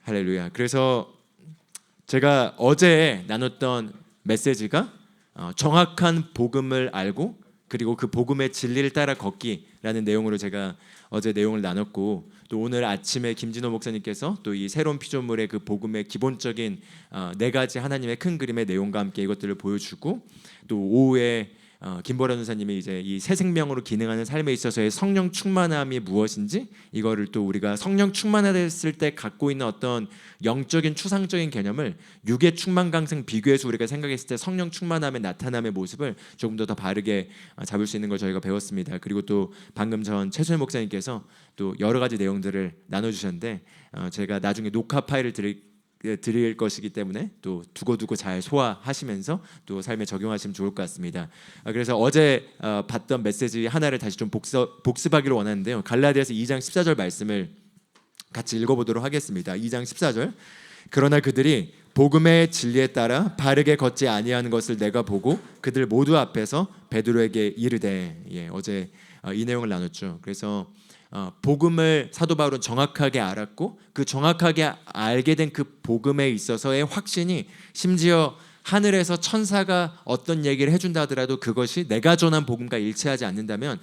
할렐루야. 그래서 제가 어제 나눴던 메시지가 정확한 복음을 알고 그리고 그 복음의 진리를 따라 걷기라는 내용으로 제가 어제 내용을 나눴고, 또 오늘 아침에 김진호 목사님께서 또 이 새로운 피조물의 그 복음의 기본적인 네 가지 하나님의 큰 그림의 내용과 함께 이것들을 보여주고, 또 오후에 김보라 전사님이 이제 이 새 생명으로 기능하는 삶에 있어서의 성령 충만함이 무엇인지, 이거를 또 우리가 성령 충만했을 때 갖고 있는 어떤 영적인 추상적인 개념을 육의 충만 강성 비교해서 우리가 생각했을 때 성령 충만함의 나타남의 모습을 조금 더 바르게 잡을 수 있는 걸 저희가 배웠습니다. 그리고 또 방금 전 최순일 목사님께서 또 여러 가지 내용들을 나눠주셨는데, 제가 나중에 녹화 파일을 드릴 것이기 때문에 또 두고두고 잘 소화하시면서 또 삶에 적용하시면 좋을 것 같습니다. 그래서 어제 봤던 메시지 하나를 다시 좀 복습하기를 원하는데요. 갈라디아서 2장 14절 말씀을 같이 읽어보도록 하겠습니다. 2장 14절. 그러나 그들이 복음의 진리에 따라 바르게 걷지 아니하는 것을 내가 보고 그들 모두 앞에서 베드로에게 이르되. 어제 이 내용을 나눴죠. 그래서 복음을 사도 바울은 정확하게 알았고, 그 정확하게 알게 된 그 복음에 있어서의 확신이 심지어 하늘에서 천사가 어떤 얘기를 해준다 하더라도 그것이 내가 전한 복음과 일치하지 않는다면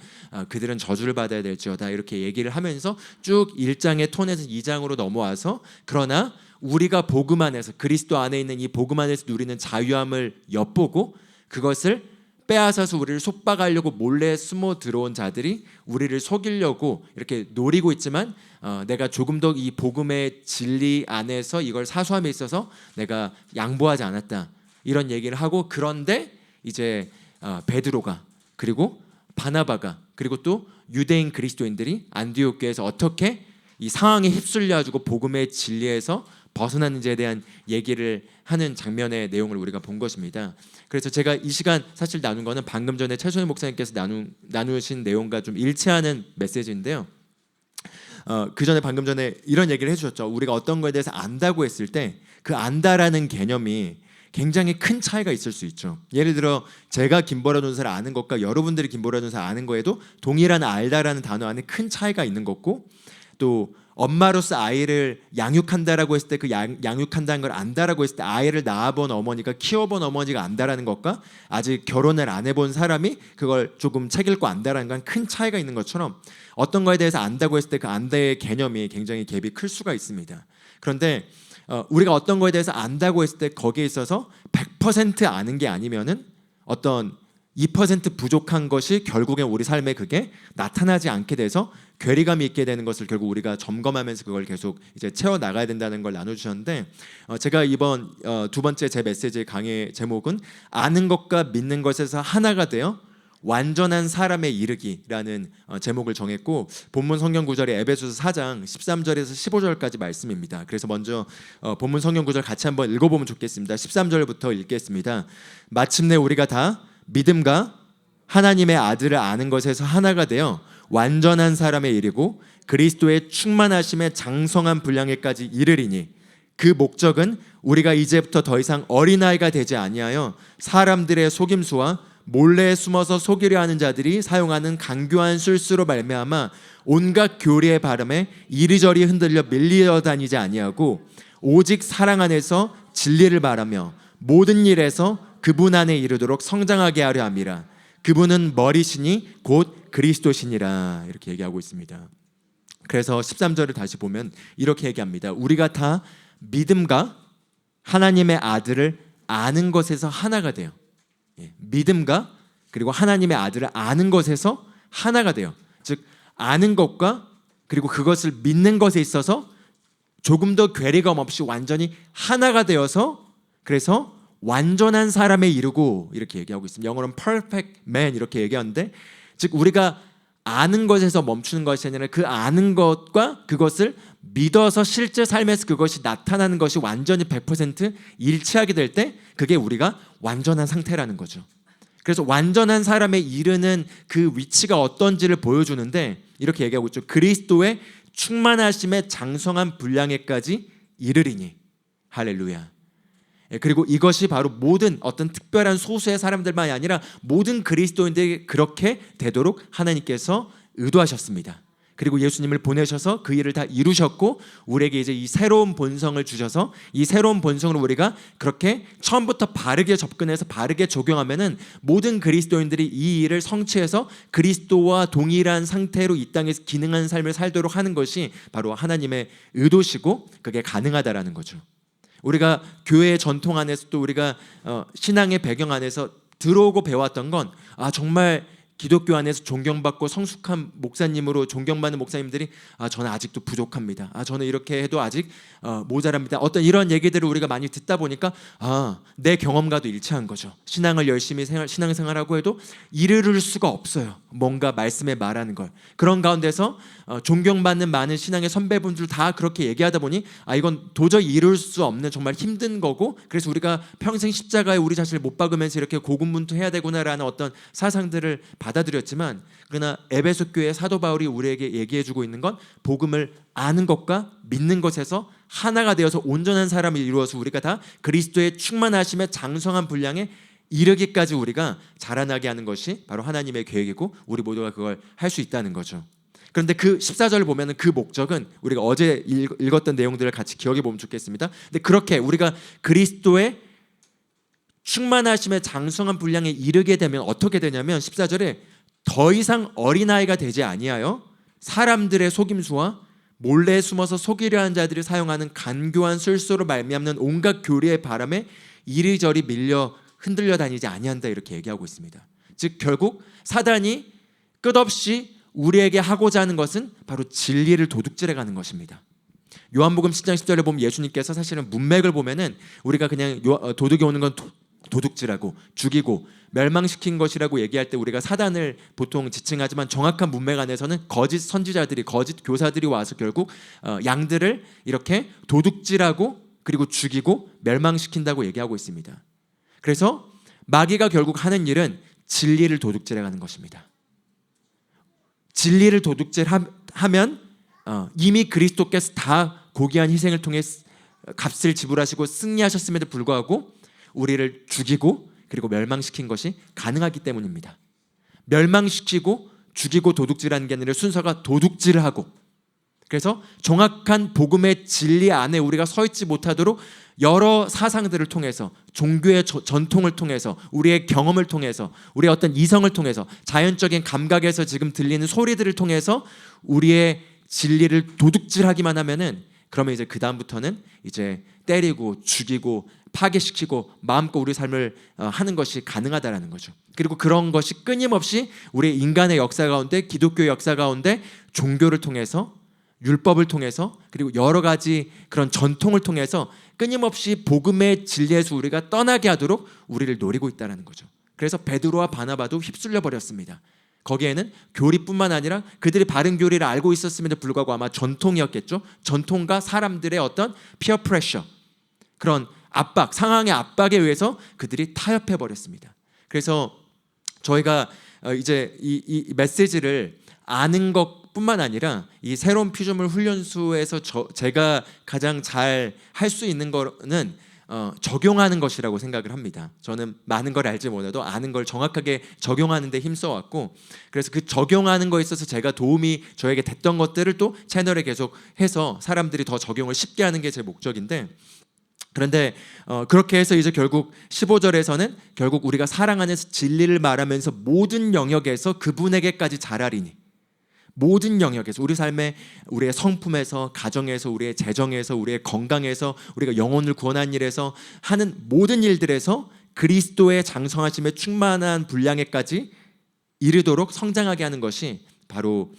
그들은 저주를 받아야 될지어다, 이렇게 얘기를 하면서 쭉 1장의 톤에서 2장으로 넘어와서, 그러나 우리가 복음 안에서 그리스도 안에 있는 이 복음 안에서 누리는 자유함을 엿보고 그것을 빼앗아서 우리를 속박하려고 몰래 숨어 들어온 자들이 우리를 속이려고 이렇게 노리고 있지만, 내가 조금 더 이 복음의 진리 안에서 이걸 사수함에 있어서 내가 양보하지 않았다, 이런 얘기를 하고, 그런데 이제 베드로가 그리고 바나바가 그리고 또 유대인 그리스도인들이 안디옥 교회에서 어떻게 이 상황에 휩쓸려 가지고 복음의 진리에서 벗어났는지에 대한 얘기를 하는 장면의 내용을 우리가 본 것입니다. 그래서 제가 이 시간 사실 나눈 거는 방금 전에 최순일 목사님께서 나누신 내용과 좀 일치하는 메시지인데요. 그 전에 방금 전에 이런 얘기를 해주셨죠. 우리가 어떤 거에 대해서 안다고 했을 때 그 안다라는 개념이 굉장히 큰 차이가 있을 수 있죠. 예를 들어 제가 김보라 전사를 아는 것과 여러분들이 김보라 전사를 아는 거에도 동일한 알다라는 단어 안에 큰 차이가 있는 거고, 또 엄마로서 아이를 양육한다라고 했을 때 그 양육한다는 걸 안다라고 했을 때 아이를 낳아본 어머니가 키워본 어머니가 안다라는 것과 아직 결혼을 안 해본 사람이 그걸 조금 책 읽고 안다라는 건 큰 차이가 있는 것처럼, 어떤 거에 대해서 안다고 했을 때 그 안다의 개념이 굉장히 갭이 클 수가 있습니다. 그런데 우리가 어떤 거에 대해서 안다고 했을 때 거기에 있어서 100% 아는 게 아니면은 어떤 2% 부족한 것이 결국엔 우리 삶에 그게 나타나지 않게 돼서 괴리감이 있게 되는 것을 결국 우리가 점검하면서 그걸 계속 이제 채워 나가야 된다는 걸 나눠주셨는데, 제가 이번 두 번째 제 메시지 강의 제목은 아는 것과 믿는 것에서 하나가 되어 완전한 사람에 이르기라는 제목을 정했고, 본문 성경 구절이 에베소서 4장 13절에서 15절까지 말씀입니다. 그래서 먼저 본문 성경 구절 같이 한번 읽어보면 좋겠습니다. 13절부터 읽겠습니다. 마침내 우리가 다 믿음과 하나님의 아들을 아는 것에서 하나가 되어 완전한 사람에 이르고 그리스도의 충만하심에 장성한 분량에까지 이르리니, 그 목적은 우리가 이제부터 더 이상 어린아이가 되지 아니하여 사람들의 속임수와 몰래 숨어서 속이려 하는 자들이 사용하는 간교한 술수로 말미암아 온갖 교리의 바람에 이리저리 흔들려 밀려 다니지 아니하고 오직 사랑 안에서 진리를 바라며 모든 일에서 그분 안에 이르도록 성장하게 하려 함이라. 그분은 머리시니 곧 그리스도시니라, 이렇게 얘기하고 있습니다. 그래서 13절을 다시 보면 이렇게 얘기합니다. 우리가 다 믿음과 하나님의 아들을 아는 것에서 하나가 돼요. 믿음과 그리고 하나님의 아들을 아는 것에서 하나가 돼요. 즉 아는 것과 그리고 그것을 믿는 것에 있어서 조금 더 괴리감 없이 완전히 하나가 되어서, 그래서 완전한 사람에 이르고, 이렇게 얘기하고 있습니다. 영어로는 perfect man 이렇게 얘기하는데, 즉 우리가 아는 것에서 멈추는 것이 아니라 그 아는 것과 그것을 믿어서 실제 삶에서 그것이 나타나는 것이 완전히 100% 일치하게 될 때 그게 우리가 완전한 상태라는 거죠. 그래서 완전한 사람에 이르는 그 위치가 어떤지를 보여주는데 이렇게 얘기하고 있죠. 그리스도의 충만하심에 장성한 분량에까지 이르리니. 할렐루야. 그리고 이것이 바로 모든 어떤 특별한 소수의 사람들만이 아니라 모든 그리스도인들이 그렇게 되도록 하나님께서 의도하셨습니다. 그리고 예수님을 보내셔서 그 일을 다 이루셨고 우리에게 이제 이 새로운 본성을 주셔서 이 새로운 본성으로 우리가 그렇게 처음부터 바르게 접근해서 바르게 적용하면은 모든 그리스도인들이 이 일을 성취해서 그리스도와 동일한 상태로 이 땅에서 기능하는 삶을 살도록 하는 것이 바로 하나님의 의도시고 그게 가능하다라는 거죠. 우리가 교회의 전통 안에서 또 우리가 신앙의 배경 안에서 들어오고 배웠던 건 정말 기독교 안에서 존경받고 성숙한 목사님으로 존경받는 목사님들이 저는 아직도 부족합니다. 저는 이렇게 해도 아직 모자랍니다. 어떤 이런 얘기들을 우리가 많이 듣다 보니까 내 경험과도 일치한 거죠. 신앙을 열심히 신앙생활하고 해도 이르를 수가 없어요. 뭔가 말씀에 말하는 걸. 그런 가운데서 존경받는 많은 신앙의 선배분들 다 그렇게 얘기하다 보니 이건 도저히 이룰 수 없는 정말 힘든 거고 그래서 우리가 평생 십자가에 우리 자신을 못 박으면서 이렇게 고군분투해야 되구나라는 어떤 사상들을 받아들였지만 그러나 에베소 교회 사도 바울이 우리에게 얘기해주고 있는 건 복음을 아는 것과 믿는 것에서 하나가 되어서 온전한 사람을 이루어서 우리가 다 그리스도의 충만하심에 장성한 분량에 이르기까지 우리가 자라나게 하는 것이 바로 하나님의 계획이고 우리 모두가 그걸 할 수 있다는 거죠. 그런데 그 14절을 보면 그 목적은 우리가 어제 읽었던 내용들을 같이 기억해 보면 좋겠습니다. 근데 그렇게 우리가 그리스도의 충만하심의 장성한 분량에 이르게 되면 어떻게 되냐면 14절에 더 이상 어린아이가 되지 아니하여 사람들의 속임수와 몰래 숨어서 속이려 하는 자들이 사용하는 간교한 술수로 말미암는 온갖 교리의 바람에 이리저리 밀려 흔들려 다니지 아니한다 이렇게 얘기하고 있습니다. 즉 결국 사단이 끝없이 우리에게 하고자 하는 것은 바로 진리를 도둑질해가는 것입니다. 요한복음 10장 10절에 보면 예수님께서 사실은 문맥을 보면은 우리가 그냥 도둑이 오는 건 도둑질하고 죽이고 멸망시킨 것이라고 얘기할 때 우리가 사단을 보통 지칭하지만 정확한 문맥 안에서는 거짓 선지자들이 거짓 교사들이 와서 결국 양들을 이렇게 도둑질하고 그리고 죽이고 멸망시킨다고 얘기하고 있습니다. 그래서 마귀가 결국 하는 일은 진리를 도둑질해가는 것입니다. 진리를 도둑질하면 이미 그리스도께서 다 고귀한 희생을 통해 값을 지불하시고 승리하셨음에도 불구하고 우리를 죽이고 그리고 멸망시킨 것이 가능하기 때문입니다. 멸망시키고 죽이고 도둑질하는 게 아니라 순서가 도둑질하고 그래서 정확한 복음의 진리 안에 우리가 서 있지 못하도록 여러 사상들을 통해서 종교의 전통을 통해서 우리의 경험을 통해서 우리의 어떤 이성을 통해서 자연적인 감각에서 지금 들리는 소리들을 통해서 우리의 진리를 도둑질하기만 하면은 그러면 이제 그 다음부터는 이제 때리고 죽이고 파괴시키고 마음껏 우리 삶을 하는 것이 가능하다라는 거죠. 그리고 그런 것이 끊임없이 우리 인간의 역사 가운데 기독교의 역사 가운데 종교를 통해서 율법을 통해서 그리고 여러 가지 그런 전통을 통해서 끊임없이 복음의 진리에서 우리가 떠나게 하도록 우리를 노리고 있다는 거죠. 그래서 베드로와 바나바도 휩쓸려 버렸습니다. 거기에는 교리뿐만 아니라 그들이 바른 교리를 알고 있었음에도 불구하고 아마 전통이었겠죠. 전통과 사람들의 어떤 피어 프레셔 그런 압박, 상황의 압박에 의해서 그들이 타협해 버렸습니다. 그래서 저희가 이제 이 메시지를 아는 것뿐만 아니라 이 새로운 피조물 훈련소에서 제가 가장 잘 할 수 있는 거는 적용하는 것이라고 생각을 합니다. 저는 많은 걸 알지 못해도 아는 걸 정확하게 적용하는 데 힘써왔고 그래서 그 적용하는 거에 있어서 제가 도움이 저에게 됐던 것들을 또 채널에 계속 해서 사람들이 더 적용을 쉽게 하는 게 제 목적인데 그런데 그렇게 해서 이제 결국 15절에서는 결국 우리가 사랑 안에서 진리를 말하면서 모든 영역에서 그분에게까지 자라리니 모든 영역에서 우리 삶의 우리의 성품에서 가정에서 우리의 재정에서 우리의 건강에서 우리가 영혼을 구원하는 일에서 하는 모든 일들에서 그리스도의 장성하심에 충만한 분량에까지 이르도록 성장하게 하는 것이 바로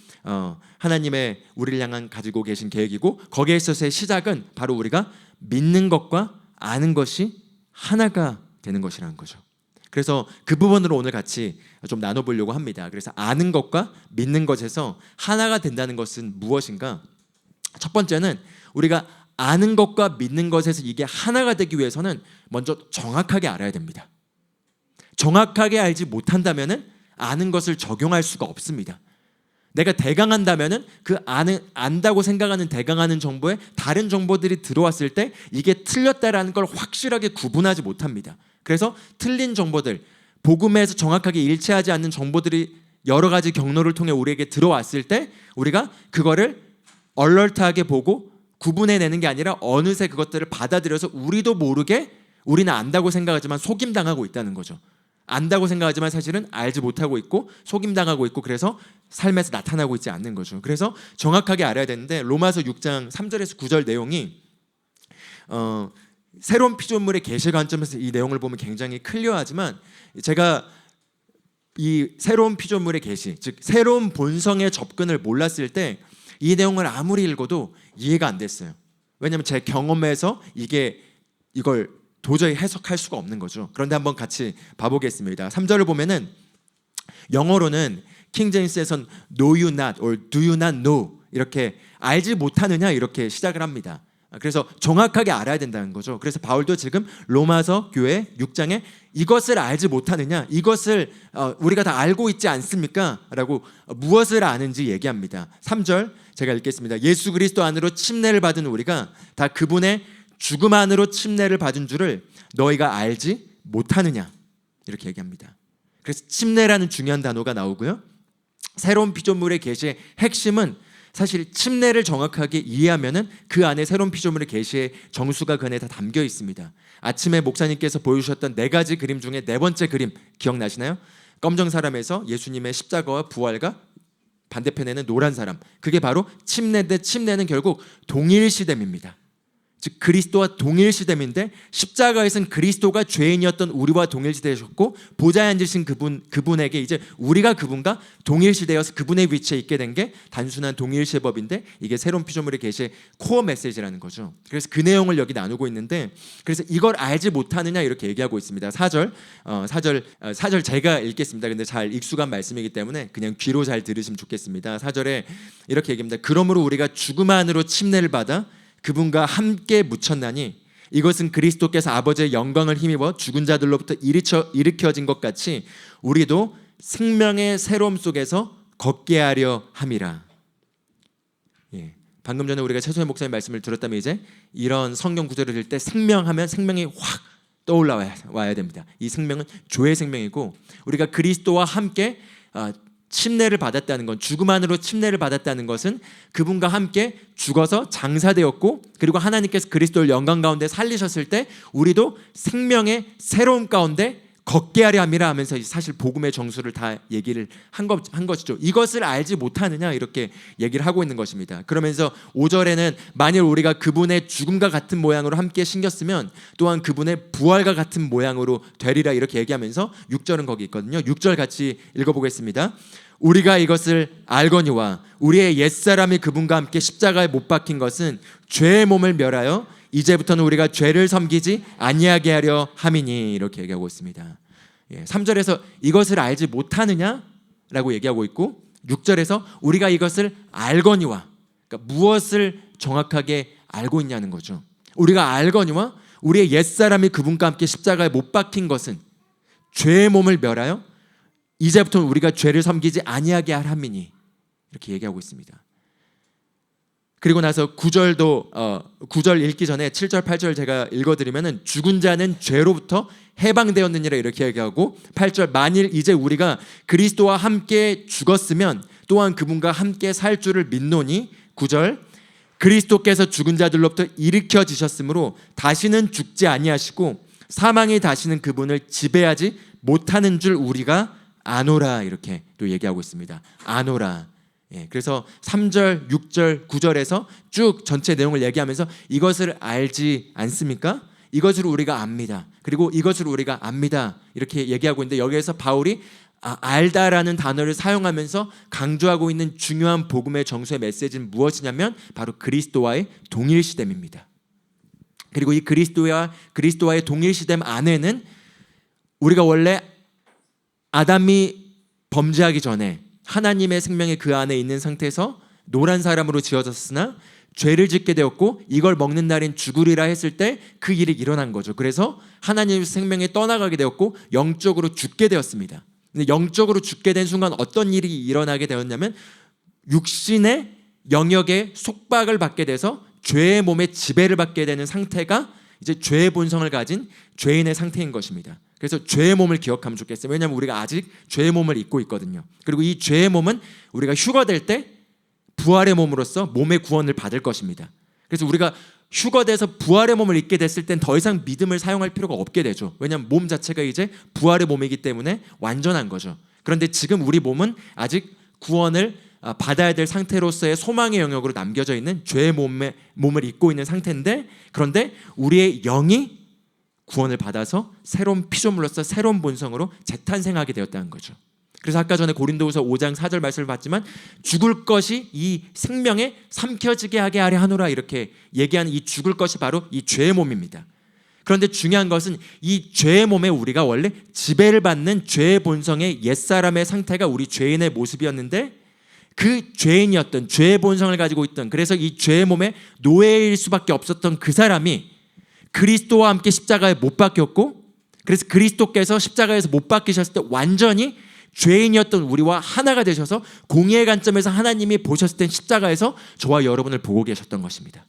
하나님의 우리를 향한 가지고 계신 계획이고 거기에 있어서의 시작은 바로 우리가 믿는 것과 아는 것이 하나가 되는 것이라는 거죠. 그래서 그 부분으로 오늘 같이 좀 나눠보려고 합니다. 그래서 아는 것과 믿는 것에서 하나가 된다는 것은 무엇인가? 첫 번째는 우리가 아는 것과 믿는 것에서 이게 하나가 되기 위해서는 먼저 정확하게 알아야 됩니다. 정확하게 알지 못한다면은 아는 것을 적용할 수가 없습니다. 내가 대강한다면은 그 안다고 생각하는 대강하는 정보에 다른 정보들이 들어왔을 때 이게 틀렸다라는 걸 확실하게 구분하지 못합니다. 그래서 틀린 정보들, 복음에서 정확하게 일치하지 않는 정보들이 여러 가지 경로를 통해 우리에게 들어왔을 때 우리가 그거를 얼럴트하게 보고 구분해내는 게 아니라 어느새 그것들을 받아들여서 우리도 모르게 우리는 안다고 생각하지만 속임당하고 있다는 거죠. 안다고 생각하지만 사실은 알지 못하고 있고 속임당하고 있고, 그래서 삶에서 나타나고 있지 않는 거죠. 그래서 정확하게 알아야 되는데 로마서 6장 3절에서 9절 내용이 새로운 피조물의 계시 관점에서 이 내용을 보면 굉장히 클리어하지만, 제가 이 새로운 피조물의 계시, 즉 새로운 본성의 접근을 몰랐을 때 이 내용을 아무리 읽어도 이해가 안 됐어요. 왜냐하면 제 경험에서 이걸 도저히 해석할 수가 없는 거죠. 그런데 한번 같이 봐보겠습니다. 3절을 보면은 영어로는 킹 제임스에선 know you not or do you not know, 이렇게 알지 못하느냐 이렇게 시작을 합니다. 그래서 정확하게 알아야 된다는 거죠. 그래서 바울도 지금 로마서 교회 6장에 이것을 알지 못하느냐, 이것을 우리가 다 알고 있지 않습니까? 라고 무엇을 아는지 얘기합니다. 3절 제가 읽겠습니다. 예수 그리스도 안으로 침례를 받은 우리가 다 그분의 죽음 안으로 침례를 받은 줄을 너희가 알지 못하느냐, 이렇게 얘기합니다. 그래서 침례라는 중요한 단어가 나오고요. 새로운 피조물의 계시의 핵심은 사실 침례를 정확하게 이해하면은 그 안에 새로운 피조물의 계시의 정수가 그 안에 다 담겨 있습니다. 아침에 목사님께서 보여주셨던 4가지 그림 중에 4번째 그림 기억나시나요? 검정 사람에서 예수님의 십자가와 부활과 반대편에는 노란 사람, 그게 바로 침례인데 침례는 결국 동일시됨입니다. 즉 그리스도와 동일시됨인데, 십자가에서는 그리스도가 죄인이었던 우리와 동일시되셨고 보좌에 앉으신 그분에게 이제 우리가 그분과 동일시되어서 그분의 위치에 있게 된 게 단순한 동일시법인데, 이게 새로운 피조물의 계시의 코어 메시지라는 거죠. 그래서 그 내용을 여기 나누고 있는데, 그래서 이걸 알지 못하느냐 이렇게 얘기하고 있습니다. 4절 제가 읽겠습니다. 근데 잘 익숙한 말씀이기 때문에 그냥 귀로 잘 들으시면 좋겠습니다. 4절에 이렇게 얘기합니다. 그러므로 우리가 죽음 안으로 침례를 받아 그분과 함께 묻혔나니 이것은 그리스도께서 아버지의 영광을 힘입어 죽은 자들로부터 일으켜진 것 같이 우리도 생명의 새로움 속에서 걷게 하려 함이라. 방금 전에 우리가 최소의 목사님 말씀을 들었다면 이제 이런 성경 구절을 들을 때 생명하면 생명이 확 떠올라와야 됩니다. 이 생명은 조의 생명이고, 우리가 그리스도와 함께 침례를 받았다는 건, 죽음 안으로 침례를 받았다는 것은 그분과 함께 죽어서 장사되었고, 그리고 하나님께서 그리스도를 영광 가운데 살리셨을 때 우리도 생명의 새로움 가운데 걷게 하려 함이라 하면서 사실 복음의 정수를 다 얘기를 한 것이죠. 이것을 알지 못하느냐 이렇게 얘기를 하고 있는 것입니다. 그러면서 5절에는 만일 우리가 그분의 죽음과 같은 모양으로 함께 신겼으면 또한 그분의 부활과 같은 모양으로 되리라 이렇게 얘기하면서 6절은 거기 있거든요. 6절 같이 읽어보겠습니다. 우리가 이것을 알거니와 우리의 옛사람이 그분과 함께 십자가에 못 박힌 것은 죄의 몸을 멸하여 이제부터는 우리가 죄를 섬기지 아니하게 하려 함이니, 이렇게 얘기하고 있습니다. 3절에서 이것을 알지 못하느냐라고 얘기하고 있고, 6절에서 우리가 이것을 알거니와, 그러니까 무엇을 정확하게 알고 있냐는 거죠. 우리가 알거니와 우리의 옛사람이 그분과 함께 십자가에 못 박힌 것은 죄의 몸을 멸하여 이제부터는 우리가 죄를 섬기지 아니하게 할 함이니, 이렇게 얘기하고 있습니다. 그리고 나서 9절 읽기 전에 7절 8절 제가 읽어드리면은 죽은 자는 죄로부터 해방되었느니라 이렇게 얘기하고, 8절 만일 이제 우리가 그리스도와 함께 죽었으면 또한 그분과 함께 살 줄을 믿노니, 9절 그리스도께서 죽은 자들로부터 일으켜지셨으므로 다시는 죽지 아니하시고 사망이 다시는 그분을 지배하지 못하는 줄 우리가 아노라, 이렇게 또 얘기하고 있습니다. 아노라. 그래서 3절, 6절, 9절에서 쭉 전체 내용을 얘기하면서 이것을 알지 않습니까? 이것을 우리가 압니다. 그리고 이것을 우리가 압니다. 이렇게 얘기하고 있는데, 여기에서 바울이 알다라는 단어를 사용하면서 강조하고 있는 중요한 복음의 정수의 메시지는 무엇이냐면 바로 그리스도와의 동일시됨입니다. 그리고 이 그리스도와의 동일시됨 안에는 우리가 원래 아담이 범죄하기 전에 하나님의 생명이 그 안에 있는 상태에서 노란 사람으로 지어졌으나 죄를 짓게 되었고 이걸 먹는 날인 죽으리라 했을 때 그 일이 일어난 거죠. 그래서 하나님의 생명이 떠나가게 되었고 영적으로 죽게 되었습니다. 근데 영적으로 죽게 된 순간 어떤 일이 일어나게 되었냐면 육신의 영역에 속박을 받게 돼서 죄의 몸에 지배를 받게 되는 상태가 이제 죄의 본성을 가진 죄인의 상태인 것입니다. 그래서 죄의 몸을 기억하면 좋겠어요. 왜냐하면 우리가 아직 죄의 몸을 입고 있거든요. 그리고 이 죄의 몸은 우리가 휴거될 때 부활의 몸으로서 몸의 구원을 받을 것입니다. 그래서 우리가 휴거돼서 부활의 몸을 입게 됐을 땐 더 이상 믿음을 사용할 필요가 없게 되죠. 왜냐하면 몸 자체가 이제 부활의 몸이기 때문에 완전한 거죠. 그런데 지금 우리 몸은 아직 구원을 받아야 될 상태로서의 소망의 영역으로 남겨져 있는 죄의 몸을 입고 있는 상태인데, 그런데 우리의 영이 구원을 받아서 새로운 피조물로서 새로운 본성으로 재탄생하게 되었다는 거죠. 그래서 아까 전에 고린도후서 5장 4절 말씀을 봤지만 죽을 것이 이 생명에 삼켜지게 하게 하려 하노라 이렇게 얘기하는 이 죽을 것이 바로 이 죄의 몸입니다. 그런데 중요한 것은 이 죄의 몸에 우리가 원래 지배를 받는 죄의 본성의 옛사람의 상태가 우리 죄인의 모습이었는데, 그 죄인이었던 죄의 본성을 가지고 있던, 그래서 이 죄의 몸에 노예일 수밖에 없었던 그 사람이 그리스도와 함께 십자가에 못 박혔고, 그래서 그리스도께서 십자가에서 못 박히셨을 때 완전히 죄인이었던 우리와 하나가 되셔서 공의의 관점에서 하나님이 보셨을 땐 십자가에서 저와 여러분을 보고 계셨던 것입니다.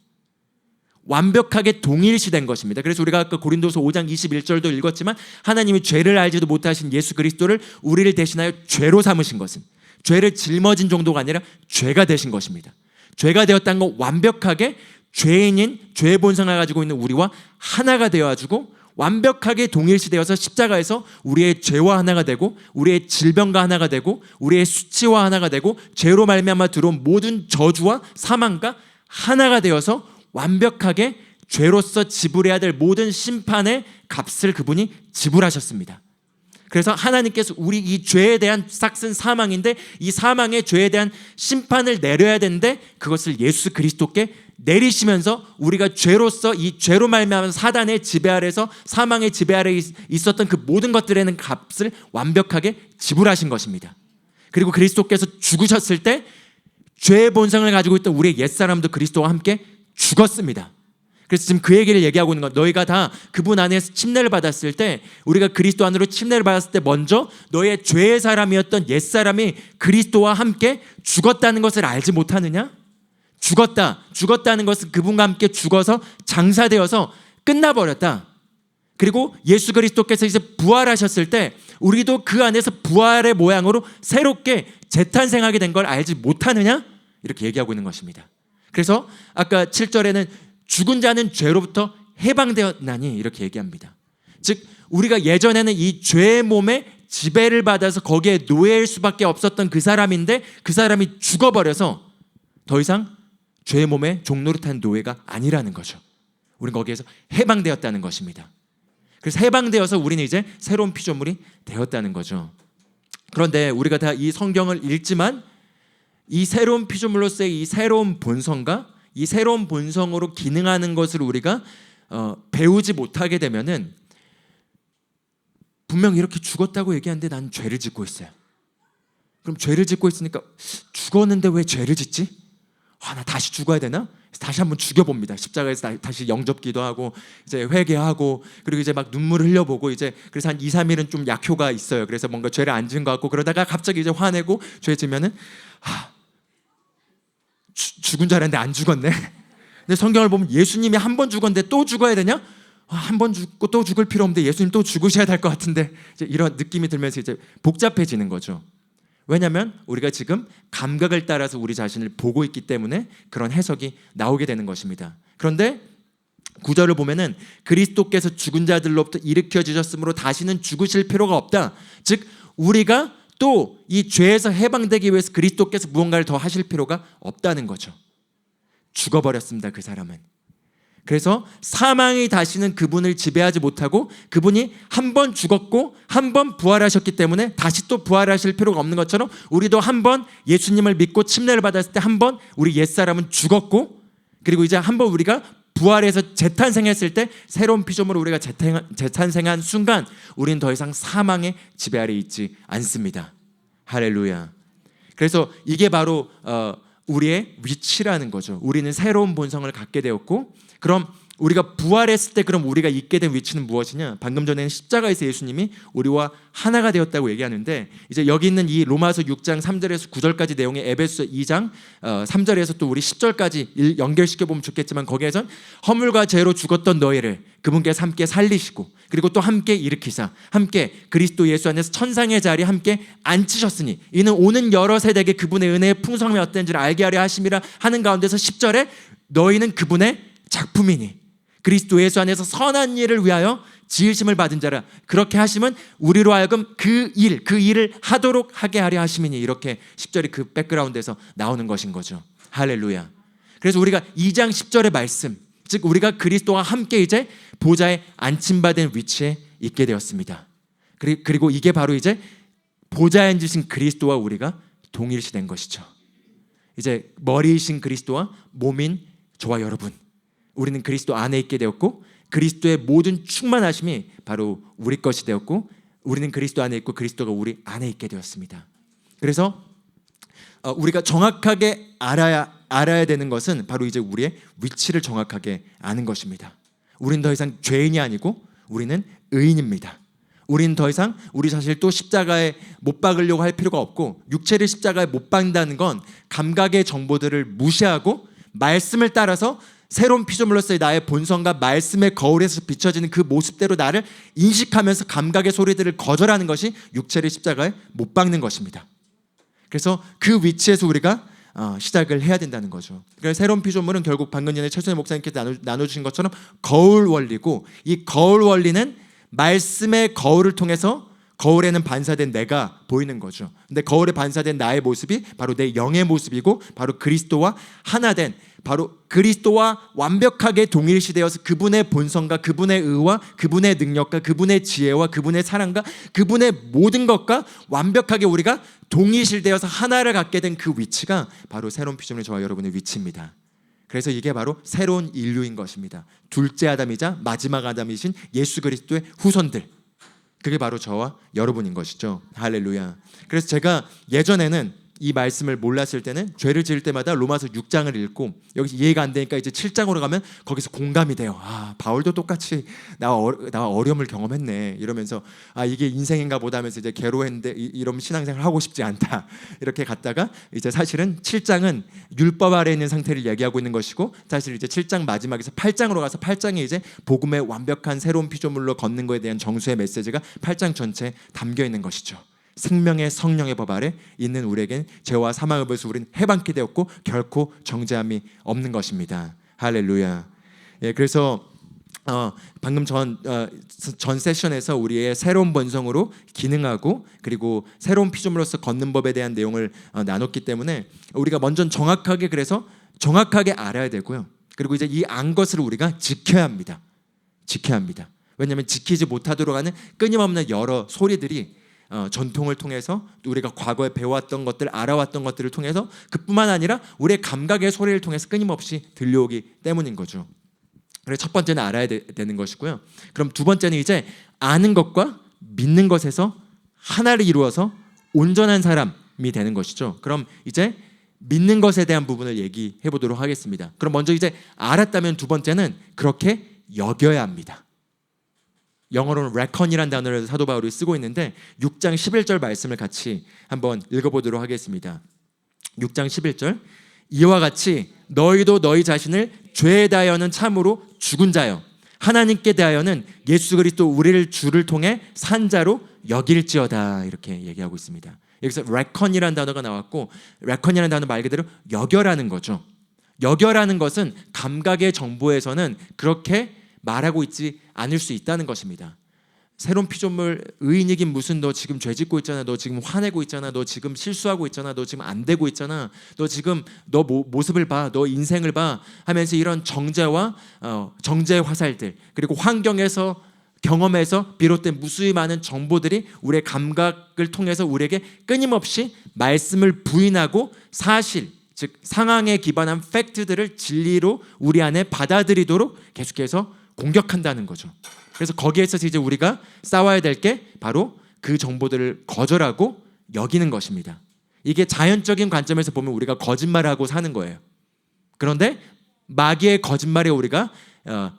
완벽하게 동일시된 것입니다. 그래서 우리가 아까 고린도서 5장 21절도 읽었지만 하나님이 죄를 알지도 못하신 예수 그리스도를 우리를 대신하여 죄로 삼으신 것은 죄를 짊어진 정도가 아니라 죄가 되신 것입니다. 죄가 되었다는 건 완벽하게 죄인인 죄의 본성을 가지고 있는 우리와 하나가 되어가지고 완벽하게 동일시되어서 십자가에서 우리의 죄와 하나가 되고 우리의 질병과 하나가 되고 우리의 수치와 하나가 되고 죄로 말미암아 들어온 모든 저주와 사망과 하나가 되어서 완벽하게 죄로서 지불해야 될 모든 심판의 값을 그분이 지불하셨습니다. 그래서 하나님께서 우리 이 죄에 대한 싹슨 사망인데, 이 사망의 죄에 대한 심판을 내려야 되는데 그것을 예수 그리스도께 내리시면서 우리가 죄로서 이 죄로 말미암아 사단의 지배 아래서 사망의 지배 아래 있었던 그 모든 것들에는 값을 완벽하게 지불하신 것입니다. 그리고 그리스도께서 죽으셨을 때 죄의 본성을 가지고 있던 우리의 옛사람도 그리스도와 함께 죽었습니다. 그래서 지금 그 얘기를 얘기하고 있는 것, 너희가 다 그분 안에서 침례를 받았을 때, 우리가 그리스도 안으로 침례를 받았을 때 먼저 너의 죄의 사람이었던 옛사람이 그리스도와 함께 죽었다는 것을 알지 못하느냐? 죽었다는 것은 그분과 함께 죽어서 장사되어서 끝나버렸다. 그리고 예수 그리스도께서 이제 부활하셨을 때 우리도 그 안에서 부활의 모양으로 새롭게 재탄생하게 된 걸 알지 못하느냐? 이렇게 얘기하고 있는 것입니다. 그래서 아까 7절에는 죽은 자는 죄로부터 해방되었나니 이렇게 얘기합니다. 즉 우리가 예전에는 이 죄의 몸에 지배를 받아서 거기에 노예일 수밖에 없었던 그 사람인데, 그 사람이 죽어버려서 더 이상 죄의 몸에 종노릇한 노예가 아니라는 거죠. 우리는 거기에서 해방되었다는 것입니다. 그래서 해방되어서 우리는 이제 새로운 피조물이 되었다는 거죠. 그런데 우리가 다 이 성경을 읽지만 이 새로운 피조물로서의 이 새로운 본성과 이 새로운 본성으로 기능하는 것을 우리가 배우지 못하게 되면은 분명 이렇게 죽었다고 얘기하는데 난 죄를 짓고 있어요. 그럼 죄를 짓고 있으니까 죽었는데 왜 죄를 짓지? 나 다시 죽어야 되나? 다시 한번 죽여봅니다. 십자가에서 다시 영접기도 하고 이제 회개하고 그리고 이제 막 눈물을 흘려보고 이제 그래서 한 2, 3일은 좀 약효가 있어요. 그래서 뭔가 죄를 안 지은 것 같고 그러다가 갑자기 이제 화내고 죄 지면은 죽은 줄 알았는데 안 죽었네. 근데 성경을 보면 예수님이 한 번 죽었는데 또 죽어야 되냐? 한 번 죽고 또 죽을 필요 없는데 예수님 또 죽으셔야 될 것 같은데 이제 이런 느낌이 들면서 이제 복잡해지는 거죠. 왜냐하면 우리가 지금 감각을 따라서 우리 자신을 보고 있기 때문에 그런 해석이 나오게 되는 것입니다. 그런데 9절을 보면은 그리스도께서 죽은 자들로부터 일으켜 주셨으므로 다시는 죽으실 필요가 없다. 즉 우리가 또 이 죄에서 해방되기 위해서 그리스도께서 무언가를 더 하실 필요가 없다는 거죠. 죽어버렸습니다. 그 사람은. 그래서 사망이 다시는 그분을 지배하지 못하고 그분이 한 번 죽었고 한 번 부활하셨기 때문에 다시 또 부활하실 필요가 없는 것처럼 우리도 한 번 예수님을 믿고 침례를 받았을 때 한 번 우리 옛사람은 죽었고, 그리고 이제 한 번 우리가 부활해서 재탄생했을 때 새로운 피조물로 우리가 재탄생한 순간 우리는 더 이상 사망의 지배 아래 있지 않습니다. 할렐루야. 그래서 이게 바로 우리의 위치라는 거죠. 우리는 새로운 본성을 갖게 되었고, 그럼 우리가 부활했을 때 그럼 우리가 있게 된 위치는 무엇이냐? 방금 전에는 십자가에서 예수님이 우리와 하나가 되었다고 얘기하는데, 이제 여기 있는 이 로마서 6장 3절에서 9절까지 내용의 에베소 2장 3절에서 또 우리 10절까지 연결시켜 보면 좋겠지만, 거기에선 허물과 죄로 죽었던 너희를 그분께서 함께 살리시고 그리고 또 함께 일으키사 함께 그리스도 예수 안에서 천상의 자리에 함께 앉히셨으니 이는 오는 여러 세대에게 그분의 은혜의 풍성함이 어떤지를 알게 하려 하심이라 하는 가운데서 10절에 너희는 그분의 작품이니 그리스도 예수 안에서 선한 일을 위하여 지으심을 받은 자라. 그렇게 하심은 우리로 하여금 그 일을 하도록 하게 하려 하심이니. 이렇게 10절이 그 백그라운드에서 나오는 것인 거죠. 할렐루야. 그래서 우리가 2장 10절의 말씀, 즉 우리가 그리스도와 함께 이제 보좌에 안침받은 위치에 있게 되었습니다. 그리고 이게 바로 이제 보좌에 앉으신 그리스도와 우리가 동일시된 것이죠. 이제 머리이신 그리스도와 몸인 저와 여러분, 우리는 그리스도 안에 있게 되었고 그리스도의 모든 충만하심이 바로 우리 것이 되었고 우리는 그리스도 안에 있고 그리스도가 우리 안에 있게 되었습니다. 그래서 우리가 정확하게 알아야 되는 것은 바로 이제 우리의 위치를 정확하게 아는 것입니다. 우리는 더 이상 죄인이 아니고 우리는 의인입니다. 우리는 더 이상 우리 자신을 또 십자가에 못 박으려고 할 필요가 없고 육체를 십자가에 못 박는다는 건 감각의 정보들을 무시하고 말씀을 따라서 새로운 피조물로서의 나의 본성과 말씀의 거울에서 비춰지는 그 모습대로 나를 인식하면서 감각의 소리들을 거절하는 것이 육체를 십자가에 못 박는 것입니다. 그래서 그 위치에서 우리가 시작을 해야 된다는 거죠. 그래서 새로운 피조물은 결국 방금 전에 최순희 목사님께서 나눠주신 것처럼 거울 원리고 이 거울 원리는 말씀의 거울을 통해서 거울에는 반사된 내가 보이는 거죠. 근데 거울에 반사된 나의 모습이 바로 내 영의 모습이고 바로 그리스도와 하나 된 바로 그리스도와 완벽하게 동일시되어서 그분의 본성과 그분의 의와 그분의 능력과 그분의 지혜와 그분의 사랑과 그분의 모든 것과 완벽하게 우리가 동일시되어서 하나를 갖게 된 그 위치가 바로 새로운 피조물 저와 여러분의 위치입니다. 그래서 이게 바로 새로운 인류인 것입니다. 둘째 아담이자 마지막 아담이신 예수 그리스도의 후손들, 그게 바로 저와 여러분인 것이죠. 할렐루야. 그래서 제가 예전에는 이 말씀을 몰랐을 때는 죄를 지을 때마다 로마서 6장을 읽고 여기서 이해가 안 되니까 이제 7장으로 가면 거기서 공감이 돼요. 바울도 똑같이 나와 어려움을 경험했네 이러면서 이게 인생인가 보다 하면서 이제 괴로웠는데 이런 신앙생활 하고 싶지 않다 이렇게 갔다가 이제 사실은 7장은 율법 아래에 있는 상태를 얘기하고 있는 것이고 사실 이제 7장 마지막에서 8장으로 가서 8장에 이제 복음의 완벽한 새로운 피조물로 걷는 것에 대한 정수의 메시지가 8장 전체에 담겨 있는 것이죠. 생명의 성령의 법 아래 있는 우리에겐 죄와 사망의 벌에서 우리는 해방케 되었고 결코 정죄함이 없는 것입니다. 할렐루야. 예, 그래서 방금 전 세션에서 우리의 새로운 본성으로 기능하고 그리고 새로운 피조물로서 걷는 법에 대한 내용을 나눴기 때문에 우리가 먼저 정확하게 알아야 되고요. 그리고 이제 이 안 것을 우리가 지켜야 합니다. 왜냐하면 지키지 못하도록 하는 끊임없는 여러 소리들이 전통을 통해서 우리가 과거에 배워왔던 것들, 알아왔던 것들을 통해서 그뿐만 아니라 우리의 감각의 소리를 통해서 끊임없이 들려오기 때문인 거죠. 그래서 첫 번째는 알아야 되는 것이고요. 그럼 두 번째는 이제 아는 것과 믿는 것에서 하나를 이루어서 온전한 사람이 되는 것이죠. 그럼 이제 믿는 것에 대한 부분을 얘기해 보도록 하겠습니다. 그럼 먼저 이제 알았다면 두 번째는 그렇게 여겨야 합니다. 영어로는 reckon이라는 단어를 사도 바울이 쓰고 있는데 6장 11절 말씀을 같이 한번 읽어보도록 하겠습니다. 6장 11절 이와 같이 너희도 너희 자신을 죄에 대하여는 참으로 죽은 자여 하나님께 대하여는 예수 그리스도 우리를 주를 통해 산 자로 여길지어다 이렇게 얘기하고 있습니다. 여기서 reckon이라는 단어가 나왔고 reckon이라는 단어 말 그대로 여겨라는 거죠. 여겨라는 것은 감각의 정보에서는 그렇게 말하고 있지 않을 수 있다는 것입니다. 새로운 피조물 의인이긴 무슨 너 지금 죄 짓고 있잖아. 너 지금 화내고 있잖아. 너 지금 실수하고 있잖아. 너 지금 안 되고 있잖아. 너 지금 너 모습을 봐. 너 인생을 봐 하면서 이런 정죄와 정죄의 화살들 그리고 환경에서 경험에서 비롯된 무수히 많은 정보들이 우리의 감각을 통해서 우리에게 끊임없이 말씀을 부인하고 사실 즉 상황에 기반한 팩트들을 진리로 우리 안에 받아들이도록 계속해서 공격한다는 거죠. 그래서 거기에서 이제 우리가 싸워야 될 게 바로 그 정보들을 거절하고 여기는 것입니다. 이게 자연적인 관점에서 보면 우리가 거짓말하고 사는 거예요. 그런데 마귀의 거짓말에 우리가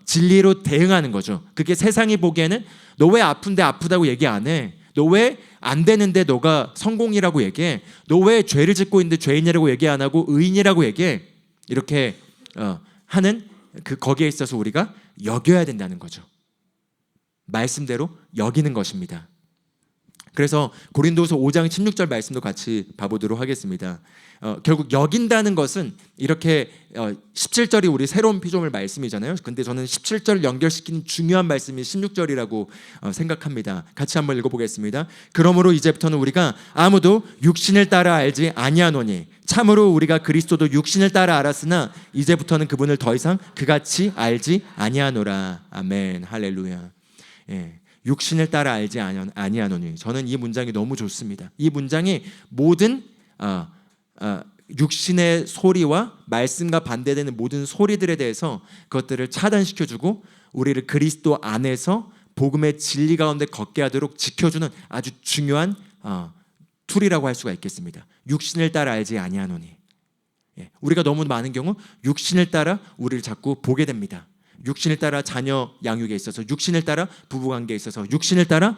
진리로 대응하는 거죠. 그게 세상이 보기에는 너 왜 아픈데 아프다고 얘기 안 해? 너 왜 안 되는데 너가 성공이라고 얘기해? 너 왜 죄를 짓고 있는데 죄인이라고 얘기 안 하고 의인이라고 얘기해? 이렇게 하는 거기에 있어서 우리가 여겨야 된다는 거죠. 말씀대로 여기는 것입니다. 그래서 고린도서 5장 16절 말씀도 같이 봐보도록 하겠습니다. 결국 여긴다는 것은 이렇게 17절이 우리 새로운 피조물 말씀이잖아요. 근데 저는 17절 연결시키는 중요한 말씀이 16절이라고 생각합니다. 같이 한번 읽어보겠습니다. 그러므로 이제부터는 우리가 아무도 육신을 따라 알지 아니하노니 참으로 우리가 그리스도도 육신을 따라 알았으나 이제부터는 그분을 더 이상 그같이 알지 아니하노라. 아멘. 할렐루야. 예. 육신을 따라 알지 아니하노니. 저는 이 문장이 너무 좋습니다. 이 문장이 모든 육신의 소리와 말씀과 반대되는 모든 소리들에 대해서 그것들을 차단시켜주고 우리를 그리스도 안에서 복음의 진리 가운데 걷게 하도록 지켜주는 아주 중요한 툴이라고 할 수가 있겠습니다. 육신을 따라 알지 아니하노니. 예. 우리가 너무 많은 경우 육신을 따라 우리를 자꾸 보게 됩니다. 육신을 따라 자녀 양육에 있어서, 육신을 따라 부부관계에 있어서, 육신을 따라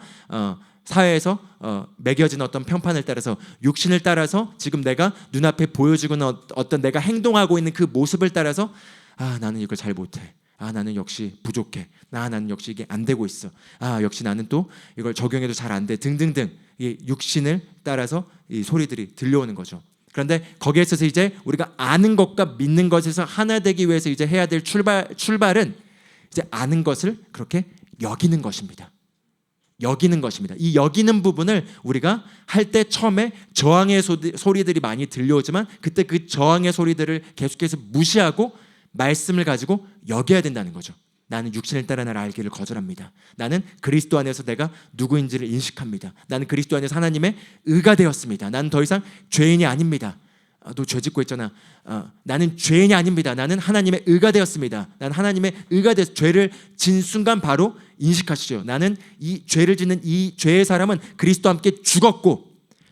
사회에서 매겨진 어떤 평판을 따라서, 육신을 따라서 지금 내가 눈앞에 보여지고 있는 어떤 내가 행동하고 있는 그 모습을 따라서 나는 이걸 잘 못해. 나는 역시 부족해. 나는 역시 이게 안 되고 있어. 역시 나는 또 이걸 적용해도 잘 안 돼. 등등등. 이 육신을 따라서 이 소리들이 들려오는 거죠. 그런데 거기에 있어서 이제 우리가 아는 것과 믿는 것에서 하나 되기 위해서 이제 해야 될 출발은 이제 아는 것을 그렇게 여기는 것입니다. 여기는 것입니다. 이 여기는 부분을 우리가 할 때 처음에 저항의 소리들이 많이 들려오지만 그때 그 저항의 소리들을 계속해서 무시하고 말씀을 가지고 여겨야 된다는 거죠. 나는 육신을 따라 나를 알기를 거절합니다. 나는 그리스도 안에서 내가 누구인지를 인식합니다. 나는 그리스도 안에서 하나님의 의가 되었습니다. 나는 더 이상 죄인이 아닙니다. 너 죄 짓고 있잖아. 나는 죄인이 아닙니다. 나는 하나님의 의가 되었습니다. 나는 하나님의 의가 되어서 죄를 진 순간 바로 인식하시죠. 나는 이 죄를 짓는 이 죄의 사람은 그리스도와 함께